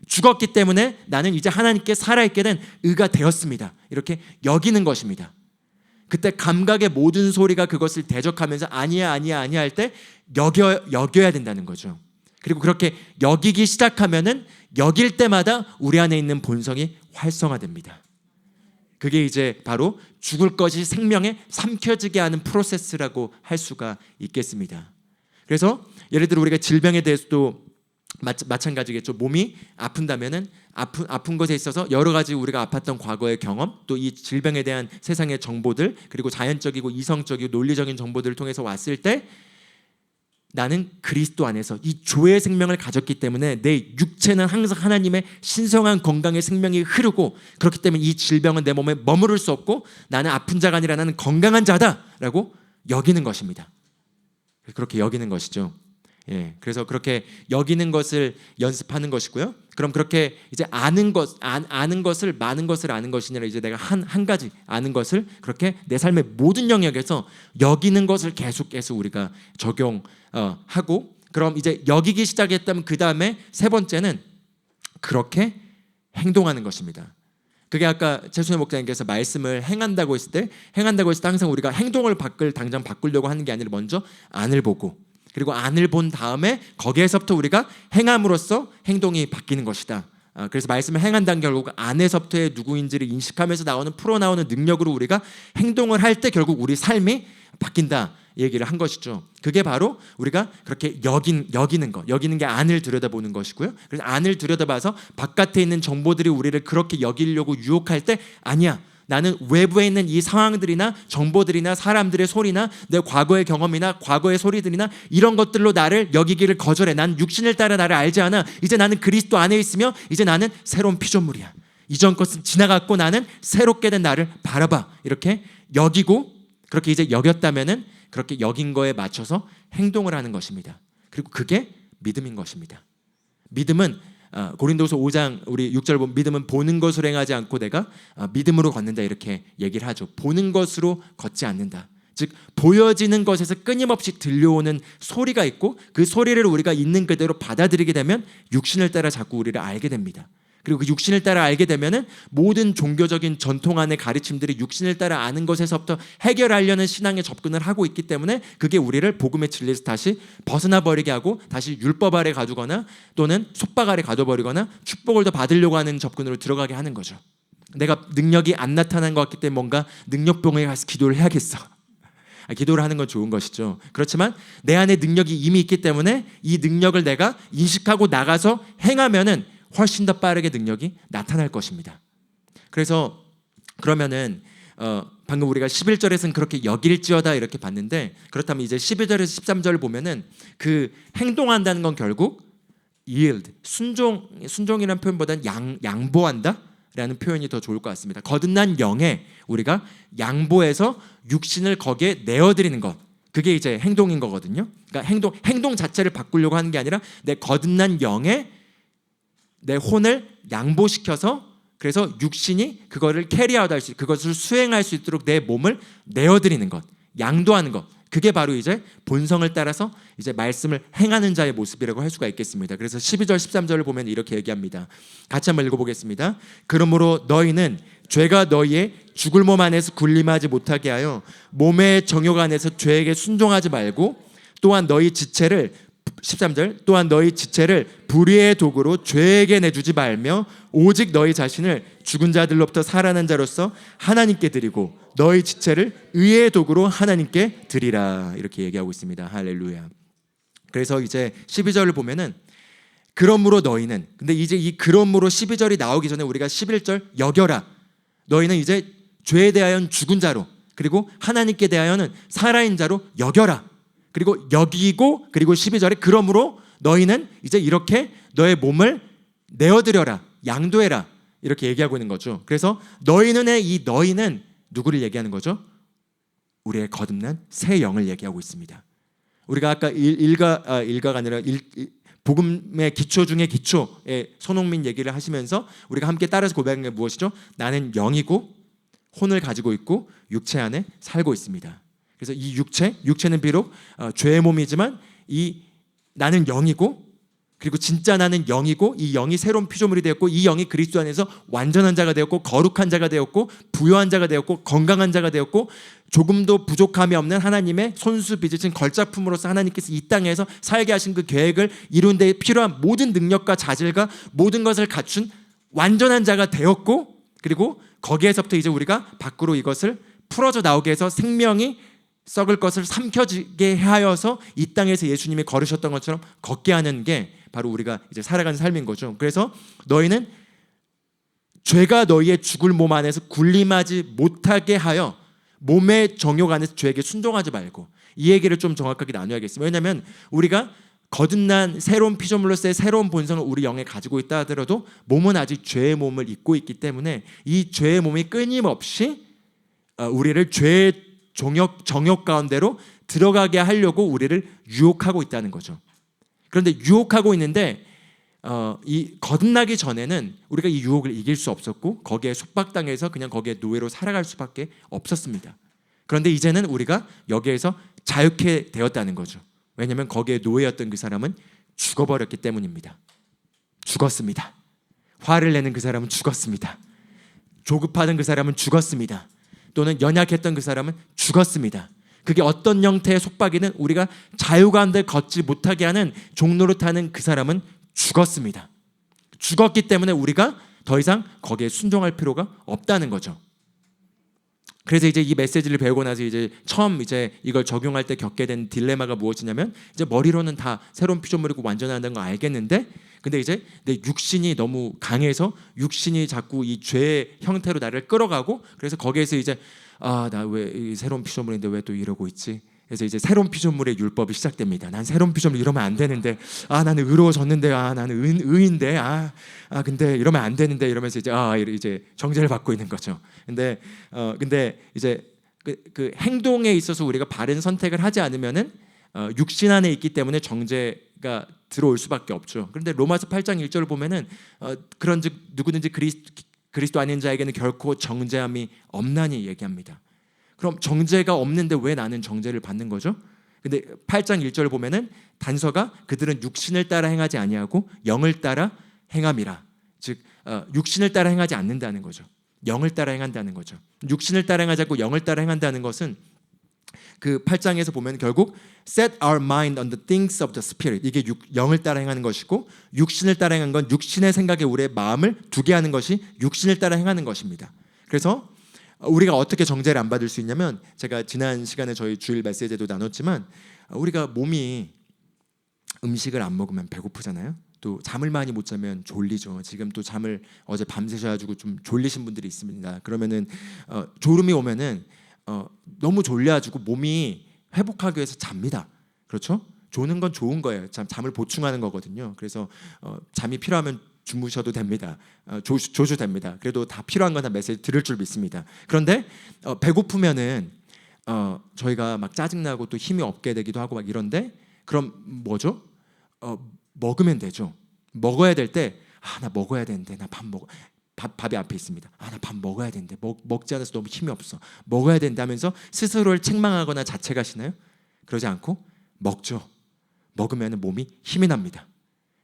죽었기 때문에 나는 이제 하나님께 살아있게 된 의가 되었습니다. 이렇게 여기는 것입니다. 그때 감각의 모든 소리가 그것을 대적하면서 아니야 할 때 여겨야 된다는 거죠. 그리고 그렇게 여기기 시작하면은 여길 때마다 우리 안에 있는 본성이 활성화됩니다. 그게 이제 바로 죽을 것이 생명에 삼켜지게 하는 프로세스라고 할 수가 있겠습니다. 그래서 예를 들어 우리가 질병에 대해서도 마찬가지겠죠. 몸이 아픈다면은 아픈 것에 있어서 여러 가지 우리가 아팠던 과거의 경험, 또 이 질병에 대한 세상의 정보들, 그리고 자연적이고 이성적이고 논리적인 정보들을 통해서 왔을 때 나는 그리스도 안에서 이 조의 생명을 가졌기 때문에 내 육체는 항상 하나님의 신성한 건강의 생명이 흐르고, 그렇기 때문에 이 질병은 내 몸에 머무를 수 없고 나는 아픈 자가 아니라 나는 건강한 자다라고 여기는 것입니다. 그렇게 여기는 것이죠. 예, 그래서 그렇게 여기는 것을 연습하는 것이고요. 그럼 그렇게 이제 아는 것을 많은 것을 아는 것이 아니라 이제 내가 한 가지 아는 것을 그렇게 내 삶의 모든 영역에서 여기는 것을 계속해서 우리가 적용하고, 그럼 이제 여기기 시작했다면 그 다음에 세 번째는 그렇게 행동하는 것입니다. 그게 아까 최순혜 목사님께서 말씀을 행한다고 했을 때 항상 우리가 행동을 당장 바꾸려고 하는 게 아니라 먼저 안을 보고, 그리고 안을 본 다음에 거기에서부터 우리가 행함으로써 행동이 바뀌는 것이다. 그래서 말씀을 행한다는 결국 안에서부터의 누구인지를 인식하면서 풀어나오는 능력으로 우리가 행동을 할 때 결국 우리 삶이 바뀐다 얘기를 한 것이죠. 그게 바로 우리가 그렇게 여기는 게 안을 들여다보는 것이고요. 그래서 안을 들여다봐서 바깥에 있는 정보들이 우리를 그렇게 여기려고 유혹할 때 아니야, 나는 외부에 있는 이 상황들이나 정보들이나 사람들의 소리나 내 과거의 경험이나 과거의 소리들이나 이런 것들로 나를 여기기를 거절해. 난 육신을 따라 나를 알지 않아. 이제 나는 그리스도 안에 있으며 이제 나는 새로운 피조물이야. 이전 것은 지나갔고 나는 새롭게 된 나를 바라봐. 이렇게 여기고, 그렇게 이제 여겼다면은 그렇게 여긴 거에 맞춰서 행동을 하는 것입니다. 그리고 그게 믿음인 것입니다. 믿음은 고린도서 5장 우리 6절 보면 믿음은 보는 것으로 행하지 않고 내가 믿음으로 걷는다 이렇게 얘기를 하죠. 보는 것으로 걷지 않는다. 즉 보여지는 것에서 끊임없이 들려오는 소리가 있고 그 소리를 우리가 있는 그대로 받아들이게 되면 육신을 따라 자꾸 우리를 알게 됩니다. 그리고 그 육신을 따라 알게 되면은 모든 종교적인 전통 안의 가르침들이 육신을 따라 아는 것에서부터 해결하려는 신앙에 접근을 하고 있기 때문에 그게 우리를 복음의 진리에서 다시 벗어나 버리게 하고 다시 율법 아래 가두거나 또는 속박 아래 가둬버리거나 축복을 더 받으려고 하는 접근으로 들어가게 하는 거죠. 내가 능력이 안 나타난 것 같기 때문에 뭔가 능력병에 가서 기도를 해야겠어. 기도를 하는 건 좋은 것이죠. 그렇지만 내 안에 능력이 이미 있기 때문에 이 능력을 내가 인식하고 나가서 행하면은 훨씬 더 빠르게 능력이 나타날 것입니다. 그래서 그러면은 방금 우리가 11절에서는 그렇게 여길지어다 이렇게 봤는데, 그렇다면 이제 12절에서 13절 보면은 그 행동한다는 건 결국 yield, 순종이라는 표현보다는 양보한다 라는 표현이 더 좋을 것 같습니다. 거듭난 영에 우리가 양보해서 육신을 거기에 내어드리는 것, 그게 이제 행동인 거거든요. 그러니까 행동 자체를 바꾸려고 하는 게 아니라 내 거듭난 영에 내 혼을 양보시켜서, 그래서 육신이 그거를 캐리아웃 할 수, 그것을 수행할 수 있도록 내 몸을 내어드리는 것, 양도하는 것, 그게 바로 이제 본성을 따라서 이제 말씀을 행하는 자의 모습이라고 할 수가 있겠습니다. 그래서 12절 13절을 보면 이렇게 얘기합니다. 같이 한번 읽어보겠습니다. 그러므로 너희는 죄가 너희의 죽을 몸 안에서 군림하지 못하게 하여 몸의 정욕 안에서 죄에게 순종하지 말고, 또한 너희 지체를 13절 또한 너희 지체를 불의의 도구로 죄에게 내주지 말며 오직 너희 자신을 죽은 자들로부터 살아난 자로서 하나님께 드리고 너희 지체를 의의 도구로 하나님께 드리라, 이렇게 얘기하고 있습니다. 할렐루야. 그래서 이제 12절을 보면은 그러므로 너희는, 근데 이제 이 그러므로 12절이 나오기 전에 우리가 11절 여겨라, 너희는 이제 죄에 대하여는 죽은 자로, 그리고 하나님께 대하여는 살아있는 자로 여겨라, 그리고 여기고, 그리고 12절에 그러므로 너희는 이제 이렇게 너의 몸을 내어드려라, 양도해라, 이렇게 얘기하고 있는 거죠. 그래서 너희는의 이 너희는 누구를 얘기하는 거죠? 우리의 거듭난 새 영을 얘기하고 있습니다. 우리가 아까 일가가 아니라 복음의 기초 중에 기초의 손흥민 얘기를 하시면서 우리가 함께 따라서 고백한 게 무엇이죠? 나는 영이고 혼을 가지고 있고 육체 안에 살고 있습니다. 그래서 이 육체는 비록 죄의 몸이지만 이 나는 영이고, 그리고 진짜 나는 영이고, 이 영이 새로운 피조물이 되었고, 이 영이 그리스도 안에서 완전한 자가 되었고, 거룩한 자가 되었고, 부요한 자가 되었고, 건강한 자가 되었고, 조금도 부족함이 없는 하나님의 손수 빚으신 걸작품으로서 하나님께서 이 땅에서 살게 하신 그 계획을 이루는 데 필요한 모든 능력과 자질과 모든 것을 갖춘 완전한 자가 되었고, 그리고 거기에서부터 이제 우리가 밖으로 이것을 풀어져 나오게 해서 생명이 썩을 것을 삼켜지게 하여서 이 땅에서 예수님이 걸으셨던 것처럼 걷게 하는 게 바로 우리가 이제 살아가는 삶인 거죠. 그래서 너희는 죄가 너희의 죽을 몸 안에서 군림하지 못하게 하여 몸의 정욕 안에서 죄에게 순종하지 말고, 이 얘기를 좀 정확하게 나눠야겠습니다. 왜냐하면 우리가 거듭난 새로운 피조물로서의 새로운 본성을 우리 영에 가지고 있다 하더라도 몸은 아직 죄의 몸을 입고 있기 때문에 이 죄의 몸이 끊임없이 우리를 죄의 정욕 가운데로 들어가게 하려고 우리를 유혹하고 있다는 거죠. 그런데 유혹하고 있는데 이 거듭나기 전에는 우리가 이 유혹을 이길 수 없었고 거기에 속박당해서 그냥 거기에 노예로 살아갈 수밖에 없었습니다. 그런데 이제는 우리가 여기에서 자유케 되었다는 거죠. 왜냐하면 거기에 노예였던 그 사람은 죽어버렸기 때문입니다. 죽었습니다. 화를 내는 그 사람은 죽었습니다. 조급하던 그 사람은 죽었습니다. 또는 연약했던 그 사람은 죽었습니다. 그게 어떤 형태의 속박이든 우리가 자유 가운데 걷지 못하게 하는 종로로 타는 그 사람은 죽었습니다. 죽었기 때문에 우리가 더 이상 거기에 순종할 필요가 없다는 거죠. 그래서 이제 이 메시지를 배우고 나서 이제 처음 이제 이걸 적용할 때 겪게 된 딜레마가 무엇이냐면, 이제 머리로는 다 새로운 피조물이고 완전하다는 거 알겠는데, 근데 이제 내 육신이 너무 강해서 육신이 자꾸 이 죄의 형태로 나를 끌어가고, 그래서 거기에서 이제 나 왜 새로운 피조물인데 왜 또 이러고 있지? 그래서 이제 새로운 피조물의 율법이 시작됩니다. 난 새로운 피조물 이러면 안 되는데, 나는 의로워졌는데, 나는 의인데, 근데 이러면 안 되는데, 이러면서 이제 정죄를 받고 있는 거죠. 근데 이제 그 행동에 있어서 우리가 바른 선택을 하지 않으면은 육신 안에 있기 때문에 정죄가 들어올 수밖에 없죠. 그런데 로마서 8장 1절을 보면은 그런즉 누구든지 그리스도 아닌 자에게는 결코 정죄함이 없나니 얘기합니다. 그럼 정죄가 없는데 왜 나는 정죄를 받는 거죠? 근데 8장 1절을 보면은 단서가 그들은 육신을 따라 행하지 아니하고 영을 따라 행함이라. 즉 육신을 따라 행하지 않는다는 거죠. 영을 따라 행한다는 거죠. 육신을 따라 행하지 않고 영을 따라 행한다는 것은 그 8장에서 보면 결국 set our mind on the things of the spirit, 이게 영을 따라 행하는 것이고, 육신을 따라 행하는 건 육신의 생각에 우리의 마음을 두게 하는 것이 육신을 따라 행하는 것입니다. 그래서 우리가 어떻게 정죄를 안 받을 수 있냐면, 제가 지난 시간에 저희 주일 메시지에도 나눴지만, 우리가 몸이 음식을 안 먹으면 배고프잖아요. 또 잠을 많이 못 자면 졸리죠. 지금 또 잠을 어제 밤새셔가지고 좀 졸리신 분들이 있습니다. 그러면은 졸음이 오면은 너무 졸려가지고 몸이 회복하기 위해서 잡니다. 그렇죠? 조는 건 좋은 거예요. 잠을 보충하는 거거든요. 그래서 잠이 필요하면 주무셔도 됩니다. 조수 됩니다. 그래도 다 필요한 건 다 메시지 들을 줄 믿습니다. 그런데 배고프면은 저희가 막 짜증나고 또 힘이 없게 되기도 하고 막 이런데, 그럼 뭐죠? 먹으면 되죠. 먹어야 될 때 나 먹어야 되는데, 나 밥이 앞에 있습니다. 나 밥 먹어야 되는데 먹지 않아서 너무 힘이 없어. 먹어야 된다 하면서 스스로를 책망하거나 자책하시나요? 그러지 않고 먹죠. 먹으면 몸이 힘이 납니다.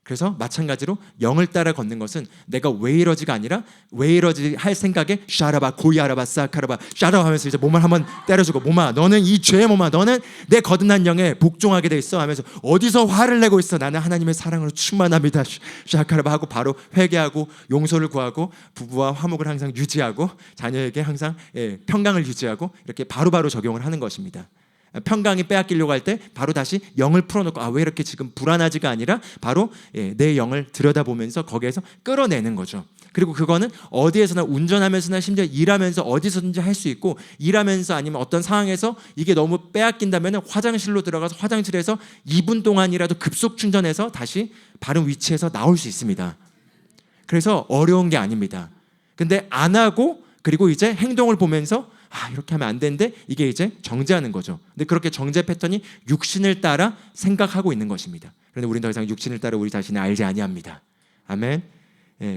그래서 마찬가지로 영을 따라 걷는 것은 내가 왜 이러지가 아니라 왜 이러지 할 생각에 샤라바 고이아라바 사카라바 샤라 하면서 이제 몸을 한번 때려주고, 몸아 너는 이 죄의 몸아 너는 내 거듭난 영에 복종하게 돼 있어 하면서, 어디서 화를 내고 있어, 나는 하나님의 사랑으로 충만합니다 샤카라바 하고 바로 회개하고 용서를 구하고 부부와 화목을 항상 유지하고 자녀에게 항상 평강을 유지하고, 이렇게 바로바로 적용을 하는 것입니다. 평강이 빼앗기려고 할 때 바로 다시 영을 풀어놓고 왜 이렇게 지금 불안하지가 아니라 바로 내 영을 들여다보면서 거기에서 끌어내는 거죠. 그리고 그거는 어디에서나, 운전하면서나 심지어 일하면서 어디서든지 할 수 있고, 일하면서 아니면 어떤 상황에서 이게 너무 빼앗긴다면 화장실로 들어가서 화장실에서 2분 동안이라도 급속 충전해서 다시 바른 위치에서 나올 수 있습니다. 그래서 어려운 게 아닙니다. 근데 안 하고 그리고 이제 행동을 보면서 이렇게 하면 안 되는데, 이게 이제 정죄하는 거죠. 근데 그렇게 정죄 패턴이 육신을 따라 생각하고 있는 것입니다. 그런데 우리는 더 이상 육신을 따라 우리 자신을 알지 아니합니다. 아멘.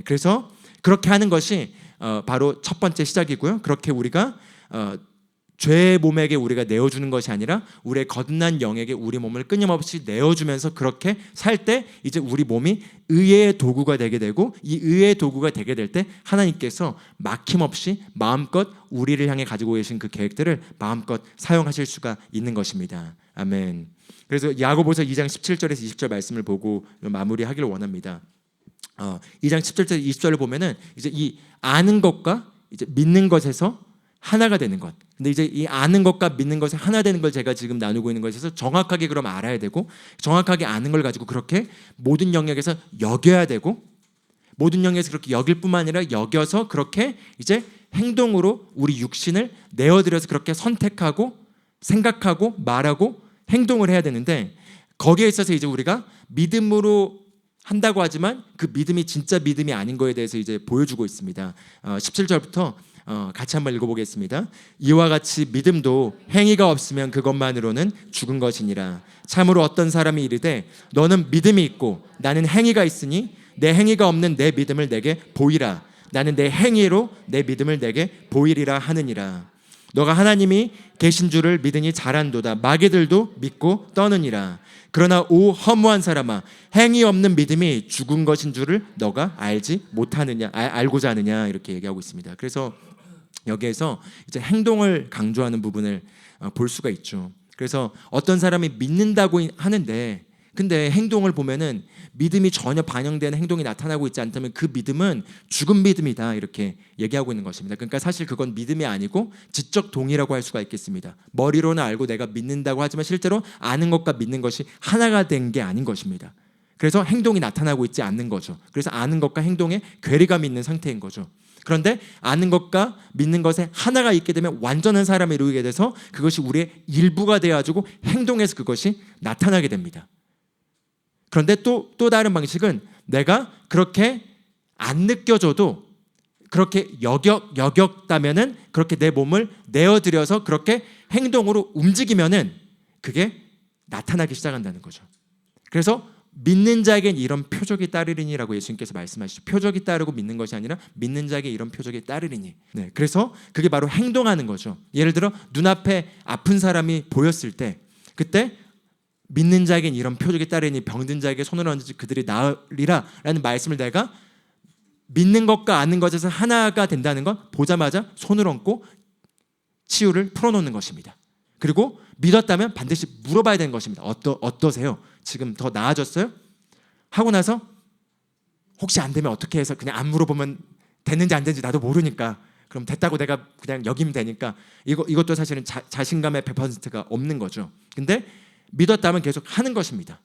그래서 그렇게 하는 것이 바로 첫 번째 시작이고요. 그렇게 우리가 죄의 몸에게 우리가 내어주는 것이 아니라 우리의 거듭난 영에게 우리 몸을 끊임없이 내어주면서 그렇게 살 때 이제 우리 몸이 의의 도구가 되게 되고, 이 의의 도구가 되게 될 때 하나님께서 막힘없이 마음껏 우리를 향해 가지고 계신 그 계획들을 마음껏 사용하실 수가 있는 것입니다. 아멘. 그래서 야고보서 2장 17절에서 20절 말씀을 보고 마무리하기를 원합니다. 2장 17절 20절을 보면은 이제 이 아는 것과 이제 믿는 것에서 하나가 되는 것. 근데 이제 이 아는 것과 믿는 것에 하나 되는 걸 제가 지금 나누고 있는 것에서 정확하게 그럼 알아야 되고, 정확하게 아는 걸 가지고 그렇게 모든 영역에서 여겨야 되고, 모든 영역에서 그렇게 여길 뿐만 아니라 여겨서 그렇게 이제 행동으로 우리 육신을 내어드려서 그렇게 선택하고 생각하고 말하고 행동을 해야 되는데, 거기에 있어서 이제 우리가 믿음으로 한다고 하지만 그 믿음이 진짜 믿음이 아닌 거에 대해서 이제 보여주고 있습니다. 17절부터 같이 한번 읽어보겠습니다. 이와 같이 믿음도 행위가 없으면 그것만으로는 죽은 것이니라. 참으로 어떤 사람이 이르되 너는 믿음이 있고 나는 행위가 있으니 내 행위가 없는 내 믿음을 내게 보이라. 나는 내 행위로 내 믿음을 내게 보이리라 하느니라. 너가 하나님이 계신 줄을 믿으니 잘한도다. 마귀들도 믿고 떠느니라. 그러나 오 허무한 사람아, 행위 없는 믿음이 죽은 것인 줄을 너가 알지 못하느냐, 알고자 하느냐, 이렇게 얘기하고 있습니다. 그래서 여기에서 이제 행동을 강조하는 부분을 볼 수가 있죠. 그래서 어떤 사람이 믿는다고 하는데 근데 행동을 보면은 믿음이 전혀 반영되는 행동이 나타나고 있지 않다면 그 믿음은 죽은 믿음이다, 이렇게 얘기하고 있는 것입니다. 그러니까 사실 그건 믿음이 아니고 지적 동의라고 할 수가 있겠습니다. 머리로는 알고 내가 믿는다고 하지만 실제로 아는 것과 믿는 것이 하나가 된 게 아닌 것입니다. 그래서 행동이 나타나고 있지 않는 거죠. 그래서 아는 것과 행동에 괴리감이 있는 상태인 거죠. 그런데 아는 것과 믿는 것에 하나가 있게 되면 완전한 사람을 이루게 돼서 그것이 우리의 일부가 되어가지고 행동에서 그것이 나타나게 됩니다. 그런데 또 다른 방식은 내가 그렇게 안 느껴져도 그렇게 여겼다면은 그렇게 내 몸을 내어드려서 그렇게 행동으로 움직이면은 그게 나타나기 시작한다는 거죠. 그래서 믿는 자에겐 이런 표적이 따르리니라고 예수님께서 말씀하시죠. 표적이 따르고 믿는 것이 아니라 믿는 자에게 이런 표적이 따르리니. 네, 그래서 그게 바로 행동하는 거죠. 예를 들어 눈앞에 아픈 사람이 보였을 때 그때 믿는 자에겐 이런 표적이 따르니 병든 자에게 손을 얹으지 그들이 나으리라 라는 말씀을 내가 믿는 것과 아는 것에서 하나가 된다는 건 보자마자 손을 얹고 치유를 풀어놓는 것입니다. 그리고 믿었다면 반드시 물어봐야 되는 것입니다. 어떠세요? 지금 더 나아졌어요? 하고 나서 혹시 안 되면 어떻게 해서 그냥 안 물어보면 됐는지 안 됐는지 나도 모르니까 그럼 됐다고 내가 그냥 여기면 되니까 이것도 사실은 자신감의 100%가 없는 거죠. 근데 믿었다면 계속 하는 것입니다.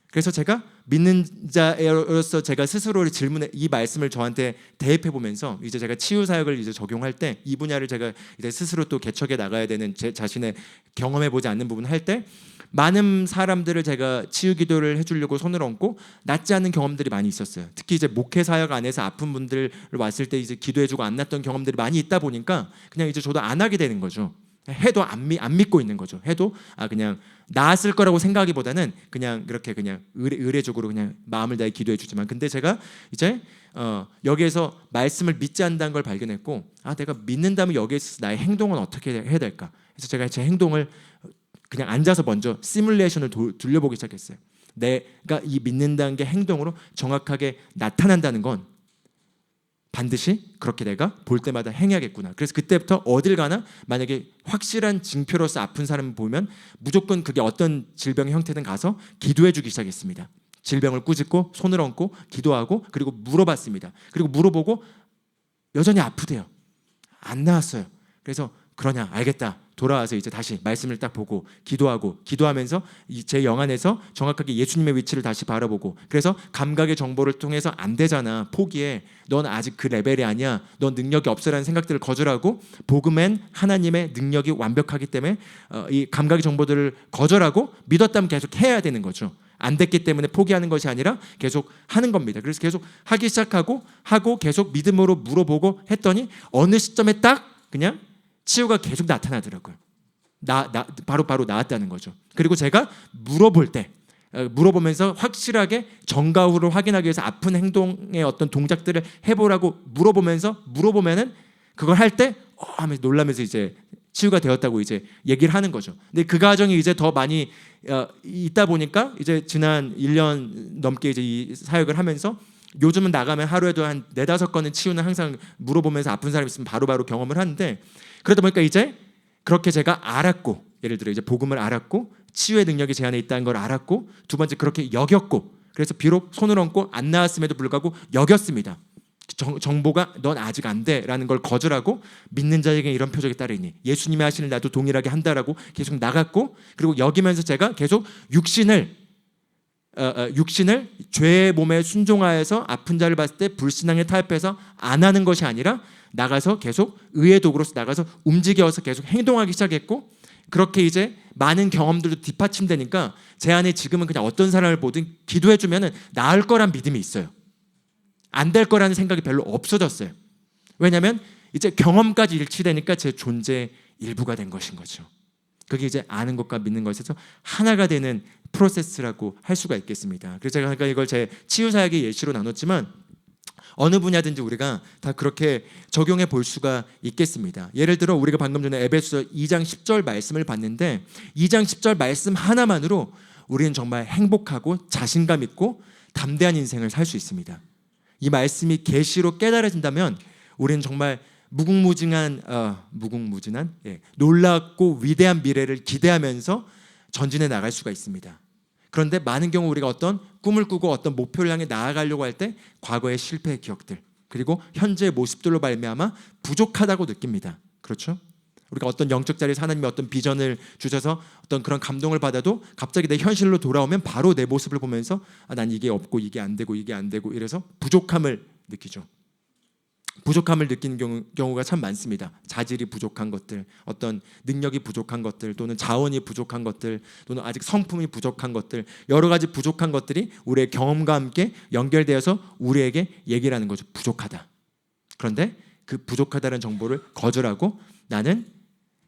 그래서 제가 믿는 자로서 제가 스스로를 질문해 이 말씀을 저한테 대입해 보면서 이제 제가 치유 사역을 이제 적용할 때 이 분야를 제가 이제 스스로 또 개척해 나가야 되는 제 자신의 경험해 보지 않는 부분을 할 때 많은 사람들을 제가 치유 기도를 해주려고 손을 얹고 낫지 않은 경험들이 많이 있었어요. 특히 이제 목회 사역 안에서 아픈 분들 왔을 때 이제 기도해주고 안 낫던 경험들이 많이 있다 보니까 그냥 이제 저도 안 하게 되는 거죠. 해도 안 믿고 있는 거죠. 해도 그냥 나았을 거라고 생각하기보다는 그냥 그렇게 그냥 의례적으로 그냥 마음을 다해 기도해 주지만, 근데 제가 이제 여기에서 말씀을 믿지 않는다는 걸 발견했고, 내가 믿는다면 여기에서 나의 행동은 어떻게 해야 될까? 그래서 제가 제 행동을 그냥 앉아서 먼저 시뮬레이션을 돌려보기 시작했어요. 내가 이 믿는다는 게 행동으로 정확하게 나타난다는 건 반드시 그렇게 내가 볼 때마다 행해야겠구나. 그래서 그때부터 어딜 가나 만약에 확실한 징표로서 아픈 사람을 보면 무조건 그게 어떤 질병의 형태든 가서 기도해 주기 시작했습니다. 질병을 꾸짖고 손을 얹고 기도하고, 그리고 물어봤습니다. 그리고 물어보고 여전히 아프대요. 안 나았어요. 그래서 그러냐, 알겠다. 돌아와서 이제 다시 말씀을 딱 보고 기도하면서 제 영안에서 정확하게 예수님의 위치를 다시 바라보고, 그래서 감각의 정보를 통해서 안 되잖아, 포기해, 넌 아직 그 레벨이 아니야, 넌 능력이 없어라는 생각들을 거절하고, 복음엔 하나님의 능력이 완벽하기 때문에 이 감각의 정보들을 거절하고 믿었다면 계속 해야 되는 거죠. 안 됐기 때문에 포기하는 것이 아니라 계속 하는 겁니다. 그래서 계속 하기 시작하고 계속 믿음으로 물어보고 했더니 어느 시점에 딱 그냥 치유가 계속 나타나더라고요. 바로 나았다는 거죠. 그리고 제가 물어보면서 확실하게 정가 후를 확인하기 위해서 아픈 행동의 어떤 동작들을 해보라고 물어보면은 그걸 할 때 하면서 놀라면서 이제 치유가 되었다고 이제 얘기를 하는 거죠. 근데 그 과정이 이제 더 많이 있다 보니까 이제 지난 1년 넘게 이제 이 사역을 하면서 요즘은 나가면 하루에도 한 4-5건은 치유는 항상 물어보면서 아픈 사람이 있으면 바로바로 경험을 하는데, 그러다 보니까 이제 그렇게 제가 알았고, 예를 들어 이제 복음을 알았고 치유의 능력이 제 안에 있다는 걸 알았고, 두 번째 그렇게 여겼고, 그래서 비록 손을 얹고 안 나았음에도 불구하고 여겼습니다. 정보가 넌 아직 안 돼라는 걸 거절하고, 믿는 자에게 이런 표적이 따르니 예수님이 하시는 나도 동일하게 한다라고 계속 나갔고, 그리고 여기면서 제가 계속 육신을 죄의 몸에 순종하여서 아픈 자를 봤을 때 불신앙에 타협해서 안 하는 것이 아니라 나가서 계속 의의 도구로서 나가서 움직여서 계속 행동하기 시작했고, 그렇게 이제 많은 경험들도 뒷받침되니까 제 안에 지금은 그냥 어떤 사람을 보든 기도해주면 나을 거란 믿음이 있어요. 안 될 거라는 생각이 별로 없어졌어요. 왜냐하면 이제 경험까지 일치되니까 제 존재의 일부가 된 것인 거죠. 그게 이제 아는 것과 믿는 것에서 하나가 되는 프로세스라고 할 수가 있겠습니다. 그래서 제가 이걸 제 치유 사역의 예시로 나눴지만 어느 분야든지 우리가 다 그렇게 적용해 볼 수가 있겠습니다. 예를 들어 우리가 방금 전에 에베소서 2장 10절 말씀을 봤는데, 2장 10절 말씀 하나만으로 우리는 정말 행복하고 자신감 있고 담대한 인생을 살 수 있습니다. 이 말씀이 계시로 깨달아진다면 우리는 정말 무궁무진한 놀랍고 위대한 미래를 기대하면서 전진해 나갈 수가 있습니다. 그런데 많은 경우 우리가 어떤 꿈을 꾸고 어떤 목표를 향해 나아가려고 할 때 과거의 실패의 기억들, 그리고 현재의 모습들로 말미암아 부족하다고 느낍니다. 그렇죠? 우리가 어떤 영적 자리에서 하나님이 어떤 비전을 주셔서 어떤 그런 감동을 받아도 갑자기 내 현실로 돌아오면 바로 내 모습을 보면서 난 이게 없고 이게 안 되고 이래서 부족함을 느끼죠. 부족함을 느끼는 경우가 참 많습니다. 자질이 부족한 것들, 어떤 능력이 부족한 것들, 또는 자원이 부족한 것들, 또는 아직 성품이 부족한 것들, 여러 가지 부족한 것들이 우리의 경험과 함께 연결되어서 우리에게 얘기를 하는 거죠. 부족하다. 그런데 그 부족하다는 정보를 거절하고 나는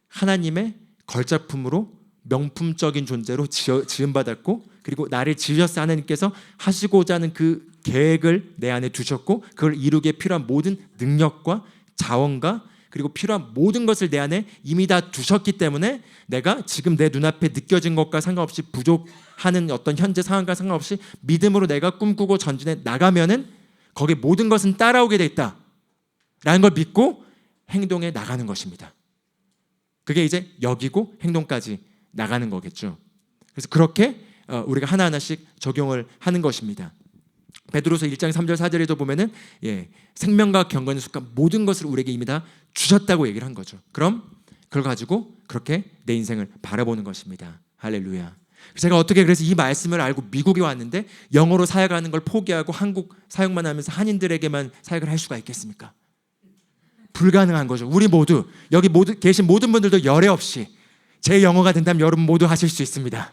하나님의 걸작품으로 명품적인 존재로 지음받았고, 그리고 나를 지으셨어 하나님께서 하시고자 하는 그 계획을 내 안에 두셨고, 그걸 이루기에 필요한 모든 능력과 자원과 그리고 필요한 모든 것을 내 안에 이미 다 두셨기 때문에 내가 지금 내 눈앞에 느껴진 것과 상관없이 부족하는 어떤 현재 상황과 상관없이 믿음으로 내가 꿈꾸고 전진해 나가면은 거기에 모든 것은 따라오게 돼 있다라는 걸 믿고 행동에 나가는 것입니다. 그게 이제 여기고 행동까지 나가는 거겠죠. 그래서 그렇게 우리가 하나하나씩 적용을 하는 것입니다. 베드로서 1장 3절 4절에도 보면은 생명과 경건의 습관 모든 것을 우리에게 이미 다 주셨다고 얘기를 한 거죠. 그럼 그걸 가지고 그렇게 내 인생을 바라보는 것입니다. 할렐루야. 제가 어떻게 그래서 이 말씀을 알고 미국에 왔는데 영어로 사역하는 걸 포기하고 한국 사역만 하면서 한인들에게만 사역을 할 수가 있겠습니까? 불가능한 거죠. 우리 모두 여기 계신 모든 분들도 열애 없이 제 영어가 된다면 여러분 모두 하실 수 있습니다.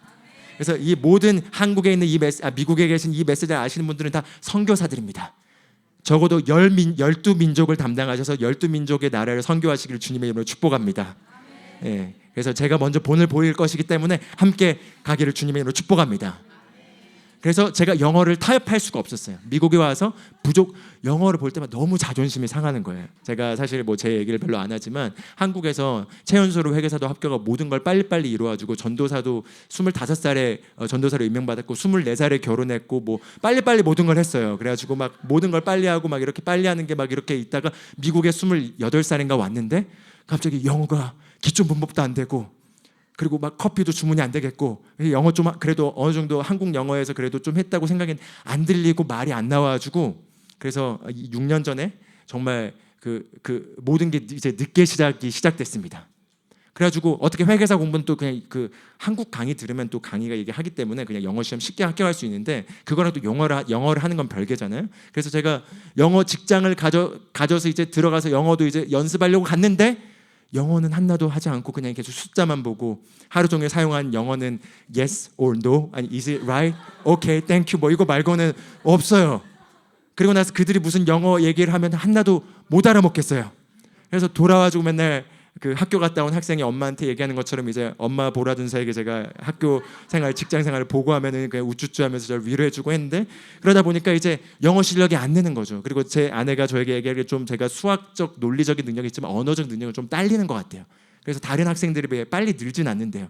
그래서 이 모든 한국에 있는 미국에 계신 이 메시지를 아시는 분들은 다 선교사들입니다. 적어도 12민족을 담당하셔서 12민족의 나라를 선교하시기를 주님의 이름으로 축복합니다. 예, 그래서 제가 먼저 본을 보일 것이기 때문에 함께 가기를 주님의 이름으로 축복합니다. 그래서 제가 영어를 타협할 수가 없었어요. 미국에 와서 영어를 볼 때마다 너무 자존심이 상하는 거예요. 제가 사실 뭐 제 얘기를 별로 안 하지만 한국에서 최연소로 회계사도 합격하고 모든 걸 빨리빨리 이루어가지고 전도사도 25살에 전도사로 임명받았고 24살에 결혼했고 뭐 빨리빨리 모든 걸 했어요. 그래가지고 막 모든 걸 빨리 하고 막 이렇게 빨리 하는 게 막 이렇게 있다가 미국에 28살인가 왔는데 갑자기 영어가 기초 문법도 안 되고 그리고 막 커피도 주문이 안 되겠고 영어 좀 그래도 어느 정도 한국 영어에서 그래도 좀 했다고 생각했는데 안 들리고 말이 안 나와가지고 그래서 6년 전에 정말 그 모든 게 이제 늦게 시작됐습니다. 그래가지고 어떻게 회계사 공부는 또 그냥 그 한국 강의 들으면 또 강의가 얘기하기 때문에 그냥 영어 시험 쉽게 합격할 수 있는데 그거랑 또 영어를 하는 건 별개잖아요. 그래서 제가 영어 직장을 가져서 이제 들어가서 영어도 이제 연습하려고 갔는데 영어는 하나도 하지 않고 그냥 계속 숫자만 보고 하루 종일 사용한 영어는 yes or no 아니 is it right, okay, thank you 뭐 이거 말고는 없어요. 그리고 나서 그들이 무슨 영어 얘기를 하면 하나도 못 알아먹겠어요. 그래서 돌아와가지고 맨날 그 학교 갔다 온 학생이 엄마한테 얘기하는 것처럼 이제 엄마 보라던 사이에 제가 학교 생활, 직장 생활을 보고하면은 그냥 우쭈쭈하면서 저를 위로해주고 했는데 그러다 보니까 이제 영어 실력이 안 느는 거죠. 그리고 제 아내가 저에게 얘기하기를 좀 제가 수학적, 논리적인 능력이 있지만 언어적 능력은 좀 딸리는 것 같아요. 그래서 다른 학생들에 비해 빨리 늘진 않는데요.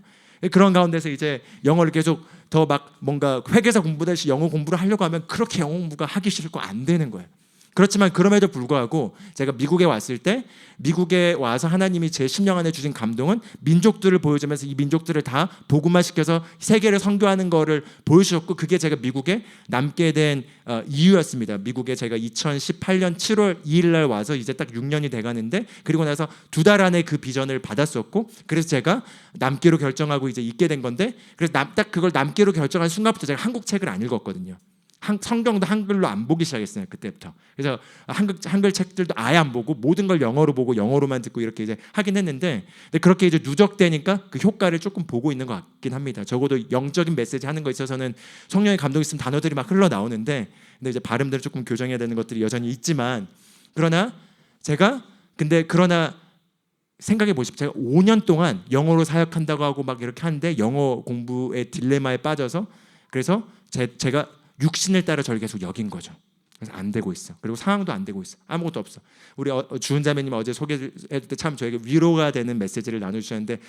그런 가운데서 이제 영어를 계속 더 막 뭔가 회계사 공부듯이 영어 공부를 하려고 하면 그렇게 영어 공부가 하기 싫고 안 되는 거예요. 그렇지만 그럼에도 불구하고 제가 미국에 왔을 때 미국에 와서 하나님이 제 심령 안에 주신 감동은 민족들을 보여주면서 이 민족들을 다 복음화시켜서 세계를 선교하는 거를 보여주셨고 그게 제가 미국에 남게 된 이유였습니다. 미국에 제가 2018년 7월 2일 날 와서 이제 딱 6년이 돼가는데 그리고 나서 2달 안에 그 비전을 받았었고 그래서 제가 남기로 결정하고 이제 있게 된 건데 그래서 딱 그걸 남기로 결정한 순간부터 제가 한국 책을 안 읽었거든요. 성경도 한글로 안 보기 시작했어요. 그때부터. 그래서 한글 책들도 아예 안 보고 모든 걸 영어로 보고 영어로만 듣고 이렇게 이제 하긴 했는데 근데 그렇게 이제 누적되니까 그 효과를 조금 보고 있는 것 같긴 합니다. 적어도 영적인 메시지 하는 거 있어서는 성령의 감동이 있으면 단어들이 막 흘러나오는데 근데 이제 발음들을 조금 교정해야 되는 것들이 여전히 있지만 그러나 생각해 보십시오. 제가 5년 동안 영어로 사역한다고 하고 막 이렇게 하는데 영어 공부의 딜레마에 빠져서 그래서 제가 육신을 따라 저를 계속 여긴 거죠. 그래서 안 되고 있어. 그리고 상황도 안 되고 있어. 아무것도 없어. 우리 주은 자매님 어제 소개해줄 때 참 저에게 위로가 되는 메시지를 나눠주셨는데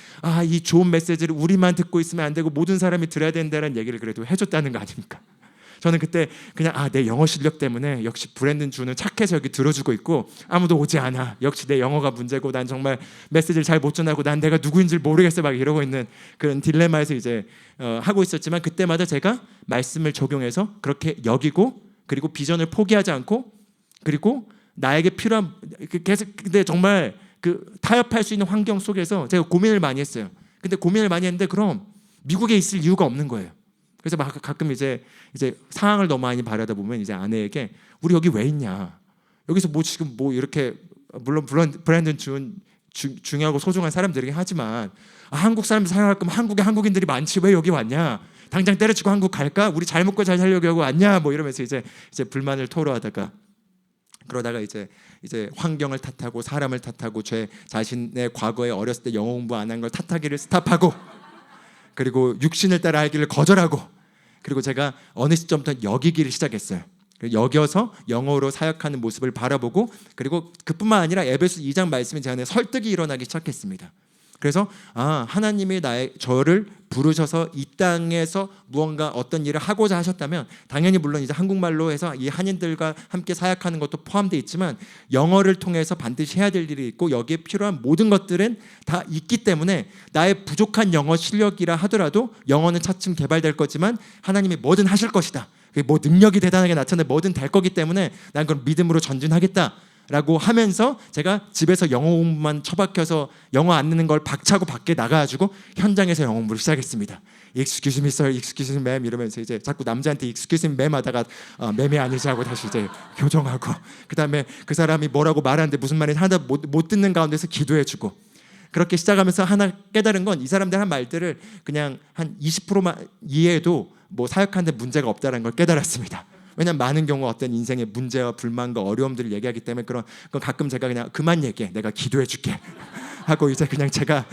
이 좋은 메시지를 우리만 듣고 있으면 안 되고 모든 사람이 들어야 된다는 얘기를 그래도 해줬다는 거 아닙니까? 저는 그때 그냥 내 영어 실력 때문에 역시 브랜든 주는 착해서 여기 들어주고 있고 아무도 오지 않아. 역시 내 영어가 문제고 난 정말 메시지를 잘 못 전하고 난 내가 누구인지 모르겠어 막 이러고 있는 그런 딜레마에서 이제 하고 있었지만 그때마다 제가 말씀을 적용해서 그렇게 여기고 그리고 비전을 포기하지 않고 그리고 나에게 필요한 근데 정말 그 타협할 수 있는 환경 속에서 제가 고민을 많이 했어요. 근데 고민을 많이 했는데 그럼 미국에 있을 이유가 없는 거예요. 그래서 막 가끔 이제 상황을 너무 많이 바라다 보면 이제 아내에게 우리 여기 왜 있냐? 여기서 뭐 지금 뭐 이렇게 물론 브랜든 중요하고 소중한 사람들이긴 하지만 한국 사람들 살아갈 거면 한국에 한국인들이 많지 왜 여기 왔냐? 당장 때려치고 한국 갈까? 우리 잘 먹고 잘 살려고 하고 왔냐? 뭐 이러면서 이제 불만을 토로하다가 그러다가 이제 환경을 탓하고 사람을 탓하고 제 자신의 과거에 어렸을 때 영어 공부 안 한 걸 탓하기를 스탑하고 그리고 육신을 따라 하기를 거절하고 그리고 제가 어느 시점부터 여기기를 시작했어요. 여겨서 영어로 사역하는 모습을 바라보고 그리고 그뿐만 아니라 에베소 2장 말씀이 제 안에 설득이 일어나기 시작했습니다. 그래서 하나님이 저를 부르셔서 이 땅에서 무언가 어떤 일을 하고자 하셨다면 당연히 물론 이제 한국말로 해서 이 한인들과 함께 사역하는 것도 포함되어 있지만 영어를 통해서 반드시 해야 될 일이 있고 여기에 필요한 모든 것들은 다 있기 때문에 나의 부족한 영어 실력이라 하더라도 영어는 차츰 개발될 거지만 하나님이 뭐든 하실 것이다. 뭐 능력이 대단하게 나타내 뭐든 될 거기 때문에 난 그걸 믿음으로 전진하겠다 라고 하면서 제가 집에서 영어 공부만 처박혀서 영어 안 느는 걸 박차고 밖에 나가가지고 현장에서 영어 공부를 시작했습니다. Excuse me sir, excuse me ma'am 이러면서 이제 자꾸 남자한테 excuse me ma'am 하다가 맴이 아니지 하고 다시 이제 교정하고, 그 다음에 그 사람이 뭐라고 말하는데 무슨 말인지 하나 못 듣는 가운데서 기도해주고, 그렇게 시작하면서 하나 깨달은 건 이 사람들 한 말들을 그냥 한 20%만 이해해도 뭐 사역하는데 문제가 없다는 걸 깨달았습니다. 왜냐하면 많은 경우 어떤 인생의 문제와 불만과 어려움들을 얘기하기 때문에 그건 가끔 제가 그냥 그만 얘기해, 내가 기도해 줄게 하고 이제 그냥 제가